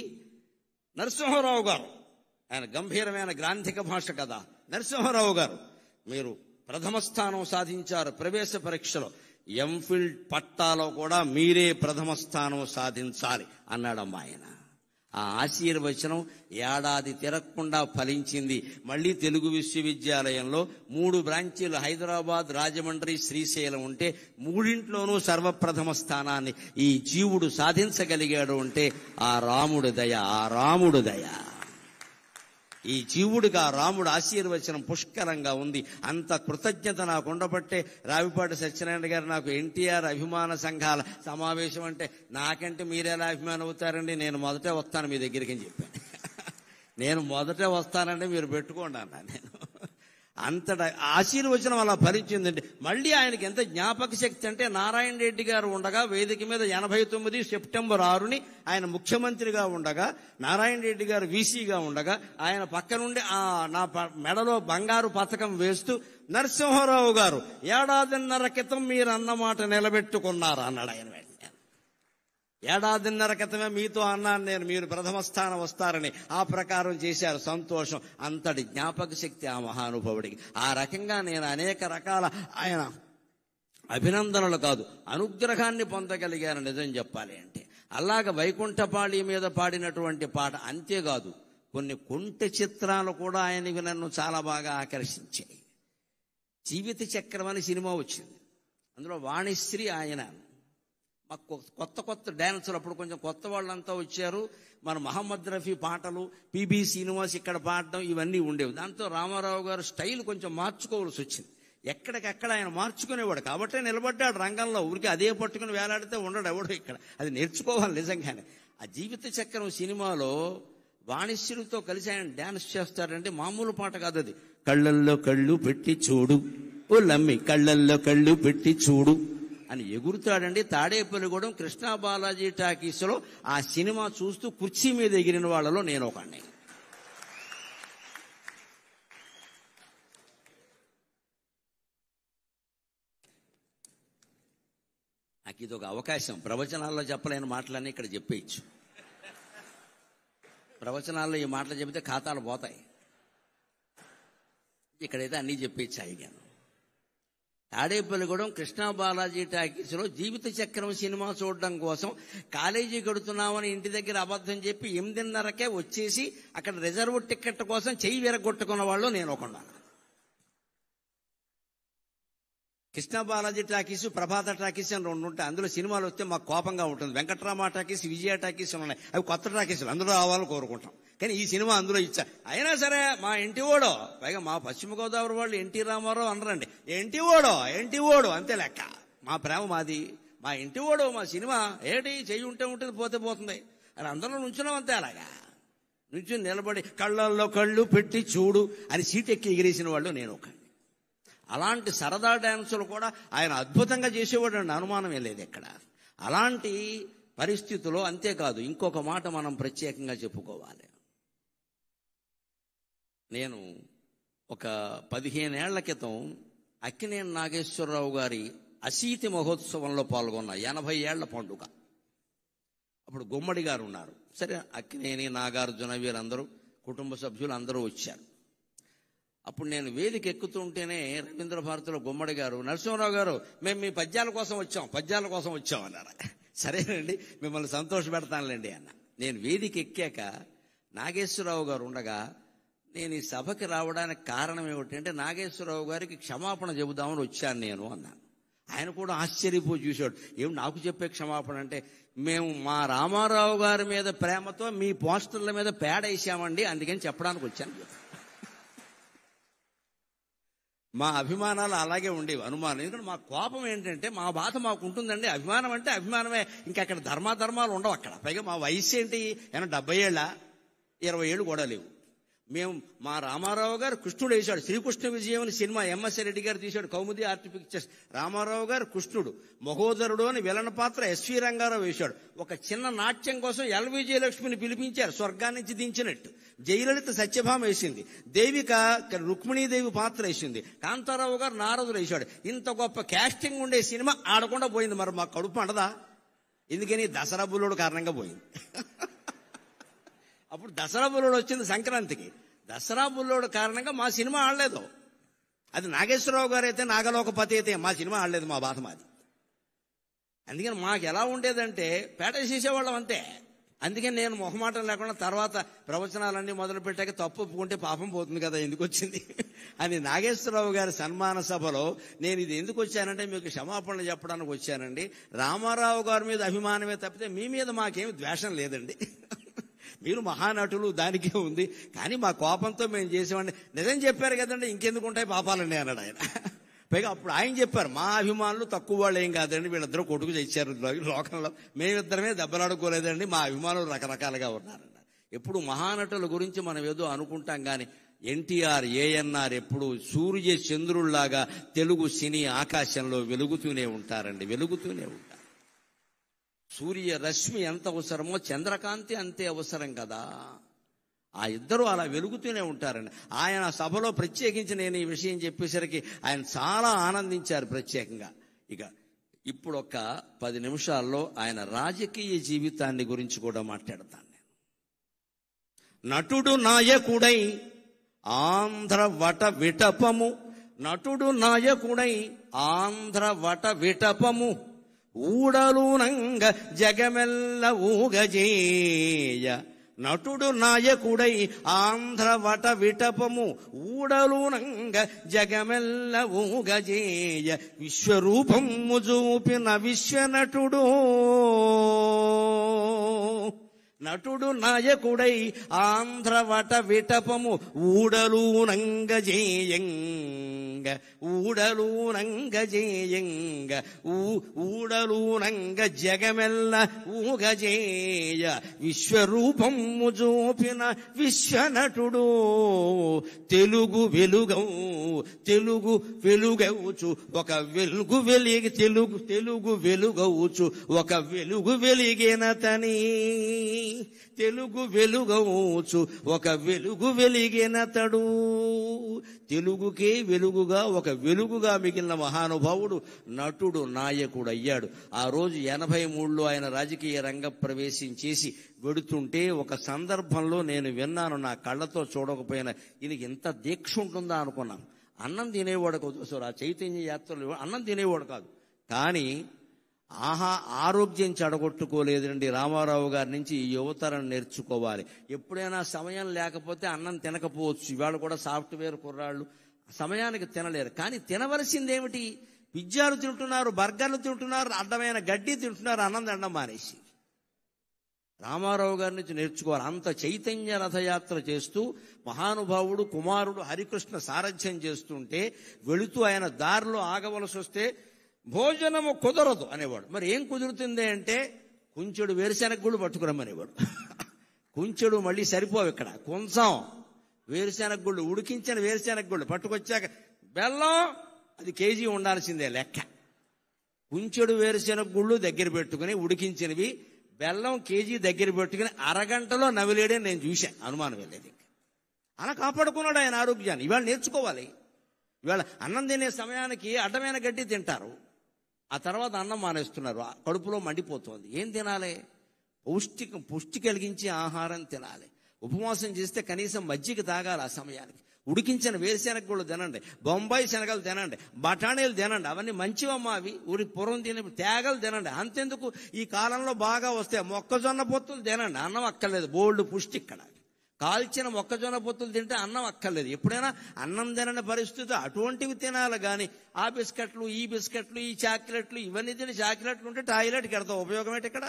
నరసింహారావు గారు, ఆయన గంభీరమైన గ్రాంధిక భాష కదా, నరసింహారావు గారు మీరు ప్రథమ స్థానం సాధించారు ప్రవేశ పరీక్షలో, ఎంఫిల్ పట్టాలో కూడా మీరే ప్రథమ స్థానం సాధించాలి అన్నాడమ్మా ఆయన. ఆ ఆశీర్వచనం ఏడాది తిరగకుండా ఫలించింది. మళ్లీ తెలుగు విశ్వవిద్యాలయంలో 3 బ్రాంచీలు, హైదరాబాద్, రాజమండ్రి, శ్రీశైలం ఉంటే 3ఇంట్లోనూ సర్వప్రథమ స్థానాన్ని ఈ జీవుడు సాధించగలిగాడు అంటే ఆ రాముడి దయ, ఆ రాముడు దయ. ఈ జీవుడికి ఆ రాముడు ఆశీర్వచనం పుష్కలంగా ఉంది. అంత కృతజ్ఞత నాకు ఉండబట్టే రావిపాటి సత్యనారాయణ గారు నాకు ఎన్టీఆర్ అభిమాన సంఘాల సమావేశం అంటే, నాకంటే మీరెలా అభిమానం అవుతారండి, నేను మొదటే వస్తాను మీ దగ్గరికి అని చెప్పాను. నేను మొదటే వస్తానంటే మీరు పెట్టుకోండి అన్నా నేను. అంతట ఆశీర్వచనం అలా ఫలించిందండి. మళ్ళీ ఆయనకి ఎంత జ్ఞాపక శక్తి అంటే, నారాయణ రెడ్డి గారు ఉండగా వేదిక మీద 89 సెప్టెంబర్ 6ని ఆయన ముఖ్యమంత్రిగా ఉండగా, నారాయణ రెడ్డి గారు వీసీగా ఉండగా, ఆయన పక్క నుండి నా మెడలో బంగారు పథకం వేస్తూ, నరసింహారావు గారు 1.5 క్రితం మీరు అన్నమాట నిలబెట్టుకున్నారు అన్నాడు ఆయన. 1.5 క్రితమే మీతో అన్నాను నేను, మీరు ప్రథమ స్థానం వస్తారని. ఆ ప్రకారం చేశారు. సంతోషం. అంతటి జ్ఞాపక శక్తి ఆ మహానుభావుడికి. ఆ రకంగా నేను అనేక రకాల ఆయన అభినందనలు కాదు, అనుగ్రహాన్ని పొందగలిగాను నిజం చెప్పాలి అంటే. అలాగ వైకుంఠపాళి మీద పాడినటువంటి పాట అంతేకాదు, కొన్ని కొంటె చిత్రాలు కూడా ఆయనకి నన్ను చాలా బాగా ఆకర్షించాయి. జీవిత చక్రం అని సినిమా వచ్చింది. అందులో వాణిశ్రీ ఆయన. మాకు కొత్త డాన్సులు, అప్పుడు కొంచెం కొత్త వాళ్ళంతా వచ్చారు. మన మహమ్మద్ రఫీ పాటలు, పిబి శ్రీనివాస్ ఇక్కడ పాడడం, ఇవన్నీ ఉండేవి. దాంతో రామారావు గారు స్టైల్ కొంచెం మార్చుకోవాల్సి వచ్చింది. ఎక్కడికక్కడ ఆయన మార్చుకునేవాడు. కాబట్టే నిలబడ్డాడు రంగంలో. ఊరికి అదే పట్టుకుని వేలాడితే ఉండడు ఎవడో ఇక్కడ. అది నేర్చుకోవాలి నిజంగానే. ఆ జీవిత చక్రం సినిమాలో వాణిశ్రీతో కలిసి ఆయన డాన్స్ చేస్తారంటే మామూలు పాట కాదు అది. కళ్ళల్లో కళ్ళు పెట్టి చూడు ఓ లమ్మి, కళ్ళల్లో కళ్ళు పెట్టి చూడు అని ఎగురుతాడండి. తాడేపల్లిగూడెం కృష్ణా బాలాజీ టాకీస్లో ఆ సినిమా చూస్తూ కుర్చీ మీద ఎగిరిన వాళ్ళలో నేను ఒకడిని. నాకు ఇది ఒక అవకాశం. ప్రవచనాల్లో చెప్పలేని మాటలన్నీ ఇక్కడ చెప్పేయచ్చు. ప్రవచనాల్లో ఈ మాటలు చెబితే ఖాతాలు పోతాయి. ఇక్కడైతే అన్నీ చెప్పేయచ్చు అయ్యాను. తాడేపల్లిగూడెం కృష్ణా బాలాజీ టాకీస్లో జీవిత చక్రం సినిమా చూడడం కోసం కాలేజీ గడుతున్నామని ఇంటి దగ్గర అబద్ధం చెప్పి 8:30కే వచ్చేసి అక్కడ రిజర్వ్ టికెట్ కోసం చెయ్యి విరగొట్టుకున్న వాళ్ళు నేను ఒకన్నాను. కృష్ణా బాలాజీ టాకీస్, ప్రభాత టాకీస్ అని 2 ఉంటాయి. అందులో సినిమాలు వస్తే మాకు కోపంగా ఉంటుంది. వెంకట్రామ టాకీస్, విజయ టాకీస్ ఉన్నాయి. అవి కొత్త టాకీసులు, అందులో రావాలని కోరుకుంటాం. కానీ ఈ సినిమా అందులో ఇచ్చా. అయినా సరే మా ఇంటి ఓడో, పైగా మా పశ్చిమ గోదావరి వాళ్ళు ఎన్టీ రామారావు అనరండి, ఎంటి ఓడో అంతే లెక్క. మా ప్రేమ మాది. మా ఇంటి ఓడో మా సినిమా ఏంటి, చెయ్యి ఉంటే ఉంటుంది, పోతే పోతుంది అని అందరూ నుంచున్నాం అంతే. అలాగా నుంచుని నిలబడి కళ్ళల్లో కళ్ళు పెట్టి చూడు అని సీట్ ఎక్కి ఎగిరేసిన వాళ్ళు నేను ఒక. అలాంటి సరదా డాన్సులు కూడా ఆయన అద్భుతంగా చేసేవాడు అండి, అనుమానమే లేదు ఎక్కడ. అలాంటి పరిస్థితుల్లో అంతేకాదు, ఇంకొక మాట మనం ప్రత్యేకంగా చెప్పుకోవాలి. నేను ఒక 15 ఏళ్ల క్రితం అక్కినేని నాగేశ్వరరావు గారి అశీతి మహోత్సవంలో పాల్గొన్న 80 ఏళ్ల పండుగ. అప్పుడు గుమ్మడి గారు ఉన్నారు. సరే, అక్కినేని, నాగార్జున వీరందరూ కుటుంబ సభ్యులు అందరూ వచ్చారు. అప్పుడు నేను వేదిక ఎక్కుతుంటేనే రవీంద్ర భారతిలో గుమ్మడి గారు, నరసింహారావు గారు మేము మీ పద్యాల కోసం వచ్చాం అన్నారు. సరేనండి, మిమ్మల్ని సంతోష పెడతానులేండి అన్న. నేను వేదిక ఎక్కాక నాగేశ్వరరావు గారు ఉండగా, నేను ఈ సభకి రావడానికి కారణం ఏమిటంటే నాగేశ్వరరావు గారికి క్షమాపణ చెబుదామని వచ్చాను నేను అన్నాను. ఆయన కూడా ఆశ్చర్యపోయి చూశాడు. ఏం నాకు చెప్పే క్షమాపణ అంటే, మేము మా రామారావు గారి మీద ప్రేమతో మీ పోస్టర్ల మీద పేడ వేసామండి, అందుకని చెప్పడానికి వచ్చాను. మా అభిమానాలు అలాగే ఉండేవి, అనుమానం. ఎందుకంటే మా కోపం ఏంటంటే, మా బాధ మాకు ఉంటుందండి. అభిమానం అంటే అభిమానమే, ఇంకా అక్కడ ధర్మాధర్మాలు ఉండవు అక్కడ. పైగా మా వయసు ఏంటి, 70 ఏళ్ళ, 20 ఏళ్ళు కూడా లేవు. మేము మా రామారావు గారు కృష్ణుడు వేశాడు. శ్రీకృష్ణ విజయం అని సినిమా ఎంఎస్ రెడ్డి గారు తీశాడు, కౌముది ఆర్ట్ పిక్చర్స్. రామారావు గారు కృష్ణుడు, మహోదరుడు అని విలన పాత్ర ఎస్వి రంగారావు వేశాడు. ఒక చిన్న నాట్యం కోసం ఎల్వి జయలక్ష్మిని పిలిపించారు, స్వర్గాన్ని నుంచి దించినట్టు. జయలలిత సత్యభామ వేసింది, దేవిక రుక్మిణీదేవి పాత్ర వేసింది, కాంతారావు గారు నారదుడు వేశాడు. ఇంత గొప్ప క్యాస్టింగ్ ఉండే సినిమా ఆడకుండా పోయింది. మరి మాకు కడుపు అండదా? ఎందుకని? దసరా బుల్లుడు కారణంగా పోయింది. అప్పుడు దసరా బుల్లోడు వచ్చింది సంక్రాంతికి. దసరా బుల్లోడు కారణంగా మా సినిమా ఆడలేదు. అది నాగేశ్వరరావు గారు అయితే, నాగలోకపతి అయితే మా సినిమా ఆడలేదు. మా బాధ మాది. అందుకని మాకు ఎలా ఉండేదంటే పేట చేసేవాళ్ళం అంతే. అందుకని నేను మొహమాటం లేకుండా తర్వాత ప్రవచనాలన్నీ మొదలు పెట్టాక తప్పు ఒప్పుకుంటే పాపం పోతుంది కదా, ఎందుకు వచ్చింది అని నాగేశ్వరరావు గారి సన్మాన సభలో నేను ఇది ఎందుకు వచ్చానంటే మీకు క్షమాపణలు చెప్పడానికి వచ్చానండి. రామారావు గారి మీద అభిమానమే తప్పితే మీ మీద మాకేమి ద్వేషం లేదండి. మీరు మహానటులు, దానికే ఉంది. కానీ మా కోపంతో మేము చేసేవాడిని. నిజం చెప్పారు కదండి, ఇంకెందుకు ఉంటాయి పాపాలండి అన్నాడు ఆయన. పైగా అప్పుడు ఆయన చెప్పారు, మా అభిమానులు తక్కువ వాళ్ళు ఏం కాదండి, వీళ్ళిద్దరూ కొడుకు తెచ్చారు లోకంలో, మేమిద్దరమే దెబ్బలాడుకోలేదండి, మా అభిమానులు రకరకాలుగా ఉన్నారన్నారు. ఎప్పుడు మహానటుల గురించి మనం ఏదో అనుకుంటాం కానీ ఎన్టీఆర్, ఏఎన్ఆర్ ఎప్పుడు సూర్య చంద్రుల్లాగా తెలుగు సినీ ఆకాశంలో వెలుగుతూనే ఉంటారండి, వెలుగుతూనే ఉంటారు. సూర్య రశ్మి ఎంత అవసరమో చంద్రకాంతి అంతే అవసరం కదా. ఆ ఇద్దరు అలా వెలుగుతూనే ఉంటారండి. ఆయన సభలో ప్రత్యేకించి నేను ఈ విషయం చెప్పేసరికి ఆయన చాలా ఆనందించారు ప్రత్యేకంగా. ఇక ఇప్పుడు ఒక 10 నిమిషాల్లో ఆయన రాజకీయ జీవితాన్ని గురించి కూడా మాట్లాడతాను నేను. నటుడు నాయకుడై ఆంధ్ర వట విటపము, నటుడు నాయకుడై ఆంధ్ర వట విటపము, ఊడలునంగ జగమెల్ల ఊగజేయ. నటుడు నాయకుడై ఆంధ్ర వట విటపము, ఊడలునంగ జగమెల్ల ఊగజేయ. విశ్వరూపము చూపిన విశ్వనటుడు, నటుడు నాయకుడై ఆంధ్ర వట విటపము, ఊడలునంగ జేయంగ, ఊడలునంగ జేయంగ, ఊడలునంగ జగమెల్ల ఊగజేయ. విశ్వరూపము చూపిన విశ్వనటుడు, తెలుగు వెలుగౌ, తెలుగు వెలుగవుచు ఒక వెలుగు వెలిగి, తెలుగు వెలుగవుచు ఒక వెలుగు వెలిగినతని, తెలుగు వెలుగవుచు ఒక వెలుగు వెలిగినతడు. తెలుగుకే వెలుగుగా ఒక వెలుగుగా మిగిలిన మహానుభావుడు నటుడు నాయకుడు అయ్యాడు. ఆ రోజు 83లో ఆయన రాజకీయ రంగ ప్రవేశం చేసి వెడుతుంటే ఒక సందర్భంలో నేను విన్నాను, నా కళ్ళతో చూడకపోయినా ఈయనకి ఇంత దీక్ష ఉంటుందా అనుకున్నాను. అన్నం తినేవాడు కాదు, సో ఆ చైతన్య యాత్రలో అన్నం తినేవాడు కాదు, కానీ ఆరోగ్యం చెడగొట్టుకోలేదండి. రామారావు గారి నుంచి ఈ యువతరం నేర్చుకోవాలి. ఎప్పుడైనా సమయం లేకపోతే అన్నం తినకపోవచ్చు. ఇవాళ కూడా సాఫ్ట్వేర్ కుర్రాళ్ళు సమయానికి తినలేరు, కానీ తినవలసిందేమిటి? పిజ్జాలు తింటున్నారు, బర్గర్లు తింటున్నారు, అడ్డమైన గడ్డి తింటున్నారు, అన్నం తినడం మానేసి. రామారావు గారి నుంచి నేర్చుకోవాలి. అంత చైతన్య రథయాత్ర చేస్తూ మహానుభావుడు కుమారుడు హరికృష్ణ సారథ్యం చేస్తుంటే వెళుతూ ఆయన దారిలో ఆగవలసి వస్తే భోజనము కుదరదు అనేవాడు. మరి ఏం కుదురుతుంది అంటే కుంచెడు వేరుశెనగ గుళ్ళు పట్టుకురమ్మనేవాడు. కుంచెడు మళ్ళీ సరిపోవు, ఇక్కడ కొంచెం వేరుశెనగ గుళ్ళు, ఉడికించిన వేరుశెనగ గుళ్ళు పట్టుకొచ్చాక బెల్లం అది కేజీ ఉండాల్సిందే లెక్క. కుంచెడు వేరుశెనగ గుళ్ళు దగ్గర పెట్టుకుని ఉడికించినవి బెల్లం కేజీ దగ్గర పెట్టుకుని అరగంటలో నవిలేడే నేను చూశాను, అనుమానం వెళ్ళేది. అలా కాపాడుకున్నాడు ఆయన ఆరోగ్యాన్ని. ఇవాళ నేర్చుకోవాలి. ఇవాళ అన్నం తినే సమయానికి అడ్డమైన గడ్డి తింటారు, ఆ తర్వాత అన్నం మానేస్తున్నారు, కడుపులో మండిపోతుంది. ఏం తినాలి? పుష్టి కలిగించే ఆహారం తినాలి. ఉపవాసం చేస్తే కనీసం మజ్జిగ తాగాలి ఆ సమయానికి. ఉడికించిన వేరుశెనగ గుళ్ళు తినండి, బొంబాయి శనగలు తినండి, బఠానీలు తినండి, అవన్నీ మంచివమ్మా. అవి ఊరి పూర్వం తినే తేగలు తినండి. అంతెందుకు ఈ కాలంలో బాగా వస్తే మొక్కజొన్న పొత్తులు తినండి, అన్నం అక్కర్లేదు, బోల్డ్ పుష్టి. ఇక్కడ కాల్చిన మొక్కజొన్న పొత్తులు తింటే అన్నం అక్కర్లేదు. ఎప్పుడైనా అన్నం తినని పరిస్థితి అటువంటివి తినాలి, కానీ ఆ బిస్కెట్లు ఈ బిస్కెట్లు ఈ చాక్లెట్లు ఇవన్నీ తిని చాక్లెట్లు ఉంటే టాయిలెట్కి వెళ్తాం, ఉపయోగం ఏంటి? ఇక్కడ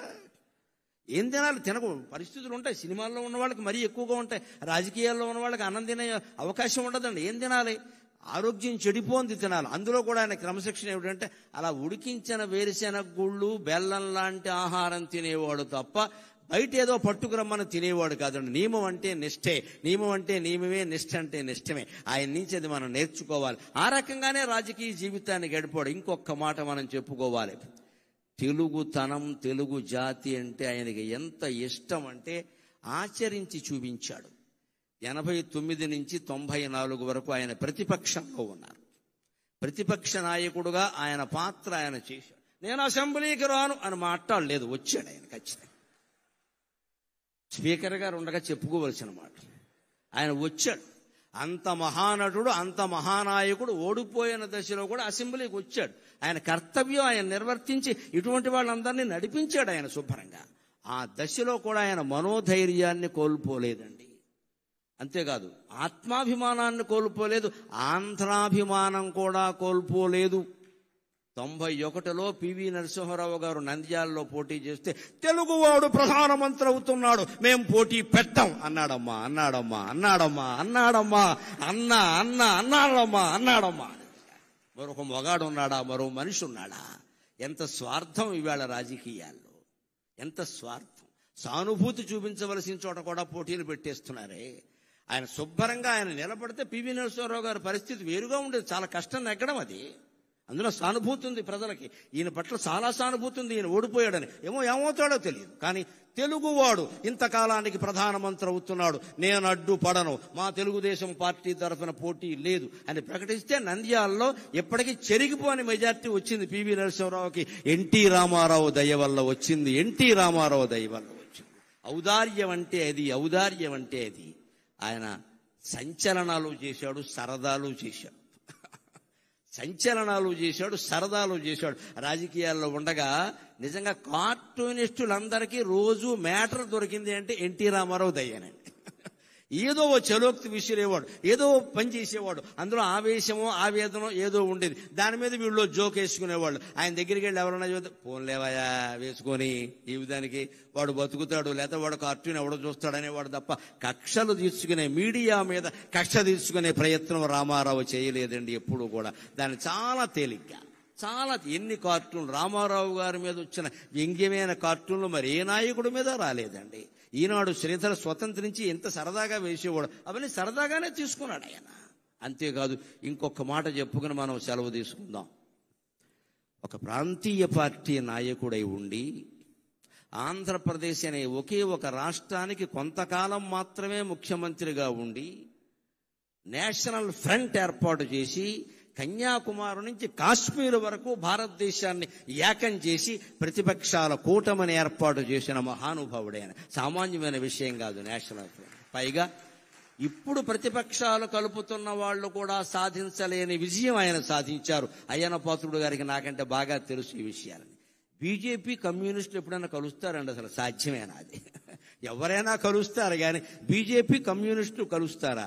ఏం తినాలి? తినకు పరిస్థితులు ఉంటాయి. సినిమాల్లో ఉన్న వాళ్ళకి మరీ ఎక్కువగా ఉంటాయి, రాజకీయాల్లో ఉన్న వాళ్ళకి అన్నం తినే అవకాశం ఉండదండి. ఏం తినాలి? ఆరోగ్యం చెడిపోంది తినాలి. అందులో కూడా ఆయన క్రమశిక్షణ ఏమిటంటే అలా ఉడికించిన వేరుశెనగ గుళ్ళు బెల్లం లాంటి ఆహారం తినేవాడు తప్ప బయట ఏదో పట్టుకురమ్మని తినేవాడు కాదండి. నియమం అంటే నిష్ఠే, నియమం అంటే నియమమే, నిష్ఠ అంటే నిష్ఠమే. ఆయన నుంచి అది మనం నేర్చుకోవాలి. ఆ రకంగానే రాజకీయ జీవితాన్ని గడిపాడు. ఇంకొక మాట మనం చెప్పుకోవాలి. తెలుగుతనం, తెలుగు జాతి అంటే ఆయనకి ఎంత ఇష్టం అంటే ఆచరించి చూపించాడు. 89 నుంచి 94 వరకు ఆయన ప్రతిపక్షంలో ఉన్నారు. ప్రతిపక్ష నాయకుడుగా ఆయన పాత్ర ఆయన చేశాడు. నేను అసెంబ్లీకి రాను అని మాట్లాడలేదు, వచ్చాడు ఆయన ఖచ్చితంగా. స్పీకర్ గారు ఉండగా చెప్పుకోవలసిన మాట, ఆయన వచ్చాడు. అంత మహానటుడు, అంత మహానాయకుడు ఓడిపోయిన దశలో కూడా అసెంబ్లీకి వచ్చాడు. ఆయన కర్తవ్యం ఆయన నిర్వర్తించి ఇటువంటి వాళ్ళందరినీ నడిపించాడు ఆయన శుభ్రంగా. ఆ దశలో కూడా ఆయన మనోధైర్యాన్ని కోల్పోలేదండి. అంతేకాదు ఆత్మాభిమానాన్ని కోల్పోలేదు, ఆంధ్రాభిమానం కూడా కోల్పోలేదు. 91లో పివి నరసింహారావు గారు నంద్యాలలో పోటీ చేస్తే తెలుగువాడు ప్రధానమంత్రి అవుతున్నాడు, మేం పోటీ పెట్టాం అన్నాడమ్మా, అన్నాడమ్మా, అన్నాడమ్మా, అన్నాడమ్మా, అన్నా అన్నా అన్నాడమ్మా, అన్నాడమ్మా. మరొక మొగాడు ఉన్నాడా? మరో మనిషి ఉన్నాడా? ఎంత స్వార్థం ఇవాళ రాజకీయాల్లో, ఎంత స్వార్థం. సానుభూతి చూపించవలసిన చోట కూడా పోటీలు పెట్టేస్తున్నారే. ఆయన శుభ్రంగా ఆయన నిలబడితే పివి నరసింహారావు గారి పరిస్థితి వేరుగా ఉండేది. చాలా కష్టం నెగ్గడం అది. అందులో సానుభూతి ఉంది ప్రజలకి. ఈయన పట్ల చాలా సానుభూతి ఉంది. ఈయన ఓడిపోయాడని ఏమవుతాడో తెలియదు. కానీ తెలుగువాడు ఇంతకాలానికి ప్రధానమంత్రి అవుతున్నాడు, నేను అడ్డుపడను, మా తెలుగుదేశం పార్టీ తరఫున పోటీ లేదు అని ప్రకటిస్తే నంద్యాలలో ఎప్పటికీ చెరిగిపోని మెజార్టీ వచ్చింది పివి నరసింహారావుకి. ఎన్టీ రామారావు దయ వల్ల వచ్చింది. ఎన్టీ రామారావు దయ వల్ల వచ్చింది. ఔదార్యం అంటే అది, ఔదార్యం అంటే అది. ఆయన సంచలనాలు చేశాడు, సరదాలు చేశాడు. సంచలనాలు చేశాడు, సరదాలు చేశాడు. రాజకీయాల్లో ఉండగా నిజంగా కార్టూనిస్టులందరికీ రోజు మ్యాటర్ దొరికింది అంటే ఎన్టీ రామారావు దయ్యానండి. ఏదో ఓ చలోక్తి విసిరేవాడు, ఏదో పని చేసేవాడు. అందులో ఆవేశమో ఆవేదనో ఏదో ఉండేది. దాని మీద వీళ్ళు జోక్ వేసుకునేవాళ్ళు. ఆయన దగ్గరికి వెళ్ళి ఎవరన్నా చూస్తే ఫోన్లేవయా వేసుకొని ఈ విధానికి వాడు బతుకుతాడు, లేకపోతే వాడు కార్టూన్ ఎవడో చూస్తాడనేవాడు తప్ప కక్షలు తీర్చుకునే, మీడియా మీద కక్ష తీర్చుకునే ప్రయత్నం రామారావు చేయలేదండి ఎప్పుడు కూడా. దాన్ని చాలా తేలిగ్గా, చాలా ఎన్ని కార్టూన్లు రామారావు గారి మీద వచ్చిన వ్యంగ్యమైన కార్టూన్లు మరి ఏ నాయకుడి మీద రాలేదండి. ఈనాడు శ్రీధర స్వతంత్రించి ఎంత సరదాగా వేసేవాడు, అవన్నీ సరదాగానే తీసుకున్నాడు ఆయన. అంతేకాదు ఇంకొక మాట చెప్పుకుని మనం సెలవు తీసుకుందాం. ఒక ప్రాంతీయ పార్టీ నాయకుడై ఉండి ఆంధ్రప్రదేశ్ అనే ఒకే ఒక రాష్ట్రానికి కొంతకాలం మాత్రమే ముఖ్యమంత్రిగా ఉండి నేషనల్ ఫ్రంట్ ఏర్పాటు చేసి కన్యాకుమారి నుంచి కాశ్మీర్ వరకు భారతదేశాన్ని ఏకం చేసి ప్రతిపక్షాల కూటమిని ఏర్పాటు చేసిన మహానుభావుడైన. సామాన్యమైన విషయం కాదు నేషనల్ ఫ్రంట్. పైగా ఇప్పుడు ప్రతిపక్షాలు కలుపుతున్న వాళ్ళు కూడా సాధించలేని విజయం ఆయన సాధించారు. అయ్యన్న పాత్రుడు గారికి నాకంటే బాగా తెలుసు ఈ విషయాలని. బీజేపీ కమ్యూనిస్టులు ఎప్పుడైనా కలుస్తారండి? అసలు సాధ్యమేనా అది? ఎవరైనా కలుస్తారు కానీ బీజేపీ కమ్యూనిస్టులు కలుస్తారా?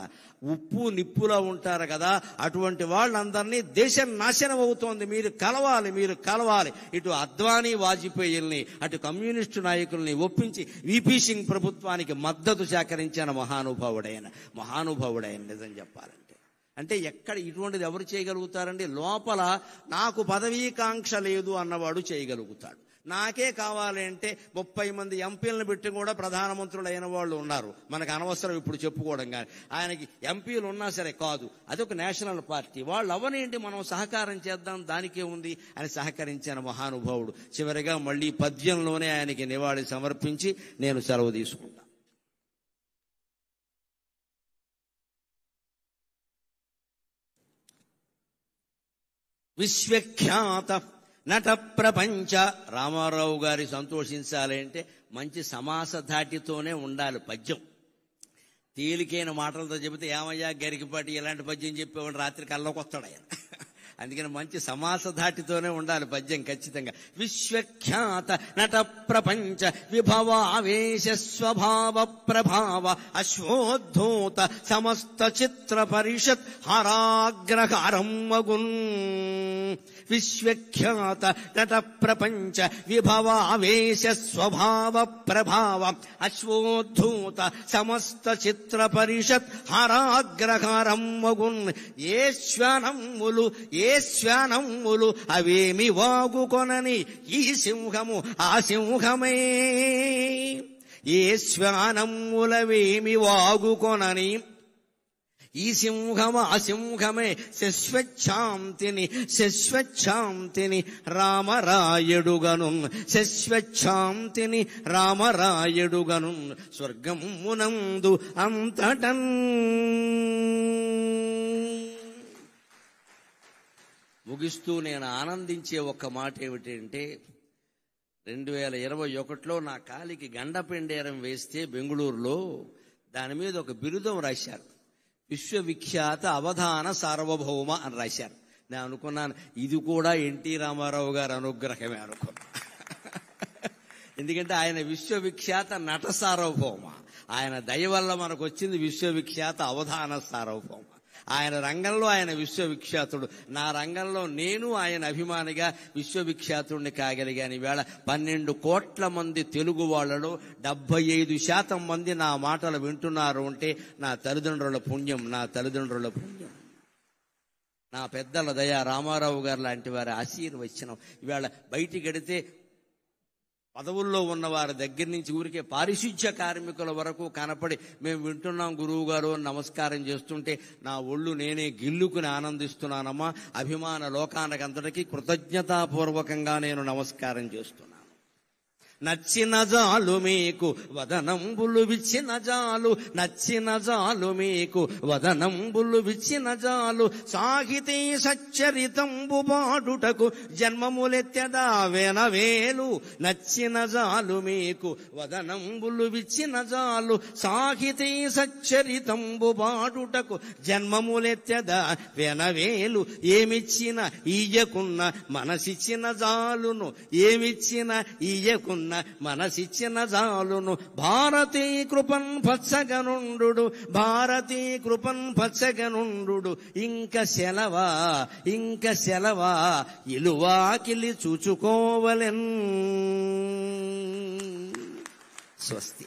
ఉప్పు నిప్పులా ఉంటారు కదా, అటువంటి వాళ్ళందరినీ దేశం నాశనం అవుతోంది, మీరు కలవాలి, మీరు కలవాలి. ఇటు అద్వానీ వాజ్పేయిల్ని అటు కమ్యూనిస్టు నాయకుల్ని ఒప్పించి వీపీ సింగ్ ప్రభుత్వానికి మద్దతు సేకరించిన మహానుభావుడైన నిజం చెప్పాలంటే. అంటే ఎక్కడ ఇటువంటిది ఎవరు చేయగలుగుతారండి? లోపల నాకు పదవీకాంక్ష లేదు అన్నవాడు చేయగలుగుతాడు. నాకే కావాలి అంటే 30 మంది ఎంపీలను పెట్టి కూడా ప్రధానమంత్రులు అయిన వాళ్ళు ఉన్నారు. మనకు అనవసరం ఇప్పుడు చెప్పుకోవడం. కానీ ఆయనకి ఎంపీలు ఉన్నా సరే కాదు, అదొక నేషనల్ పార్టీ. వాళ్ళు అవనేంటి, మనం సహకారం చేద్దాం, దానికే ఉంది అని సహకరించిన మహానుభావుడు. చివరిగా మళ్ళీ పద్యంలోనే ఆయనకి నివాళి సమర్పించి నేను సెలవు తీసుకుంటా. విశ్వఖ్యాత నట ప్రపంచ. రామారావు గారి సంతోషించాలి అంటే మంచి సమాస ధాటితోనే ఉండాలి పద్యం. తేలికైన మాటలతో చెబితే ఏమయ్యా గరికిపాటి ఇలాంటి పద్యం చెప్పేవాడు రాత్రి కల్లోకి వస్తాడు ఆయన. అందుకని మంచి సమాస ధాటితోనే ఉండాలి పద్యం ఖచ్చితంగా. విశ్వఖ్యాత నట ప్రపంచ విభవావేశ స్వభావ ప్రభావ అశ్వోద్ధూత సమస్త చిత్ర పరిషత్ హరాగ్రహారం మగున్. విశ్వఖ్యాత నట ప్రపంచ విభవావేశ స్వభావ ప్రభావ అశ్వోద్ధూత సమస్త చిత్ర పరిషత్ హరాగ్రహారం మగున్. ఏ శ్వానములు అవేమి వాగుకొనని ఈ సింహము ఆ సింహమే. ఏ శ్వానములవేమి వాగుకొనని ఈ సింహము ఆ సింహమే. శశ్వచ్ఛాంతిని రామరాయుడుగను. శశ్వచ్ఛాంతిని రామరాయుడుగను. స్వర్గమునందు అంతటన్. ముగిస్తూ నేను ఆనందించే ఒక్క మాట ఏమిటంటే, 2021లో నా కాలికి గండపెండేరం వేస్తే బెంగుళూరులో దాని మీద ఒక బిరుదం రాశారు. విశ్వవిఖ్యాత అవధాన సార్వభౌమ అని రాశారు. నేను అనుకున్నాను ఇది కూడా ఎన్టీ రామారావు గారి అనుగ్రహమే అనుకున్నా. ఎందుకంటే ఆయన విశ్వవిఖ్యాత నట సార్వభౌమ. ఆయన దయ వల్ల మనకు వచ్చింది విశ్వవిఖ్యాత అవధాన సార్వభౌమ. ఆయన రంగంలో ఆయన విశ్వవిఖ్యాతుడు, నా రంగంలో నేను ఆయన అభిమానిగా విశ్వవిఖ్యాతుడిని కాగలిగాను. ఈవేళ 12 కోట్ల మంది తెలుగు వాళ్లలో 75% మంది నా మాటలు వింటున్నారు అంటే నా తల్లిదండ్రుల పుణ్యం, నా పెద్దల దయ, రామారావు గారు లాంటి వారి ఆశీర్వచనం. ఈవేళ బయటికి వెడితే పదవుల్లో ఉన్న వారి దగ్గర నుంచి ఊరికే పారిశుధ్య కార్మికుల వరకు కనపడి మేము వింటున్నాం గురువు గారు నమస్కారం చేస్తుంటే నా ఒళ్ళు నేనే గిల్లుకుని ఆనందిస్తున్నానమ్మా. అభిమాన లోకానికంతటికీ కృతజ్ఞతాపూర్వకంగా నేను నమస్కారం చేస్తున్నాను. నచ్చిన జాలు మీకు వదనంబులు విచ్చిన జాలు, నచ్చిన జాలు మీకు వదనంబులు విచ్చిన జాలు, సాహితీ సచ్చరితంబు పాడుటకు జన్మములెత్తెదా వెనవేలు. నచ్చిన జాలు మీకు వదనంబులు విచ్చిన జాలు, సాహితీ సచ్చరితంబు పాడుటకు జన్మములెత్తెదా వెనవేలు. ఏమిచ్చిన ఈయకున్న మనసిచ్చిన జాలును, ఏమిచ్చిన ఈయకున్న మనసిచ్చిన జాలును. భారతీ కృపన్ పచ్చగనుండు, భారతీ కృపన్ పచ్చగనుండు. ఇంక సెలవా, ఇంక సెలవా, ఇలువాకిలి చూచుకోవలెన్. స్వస్తి.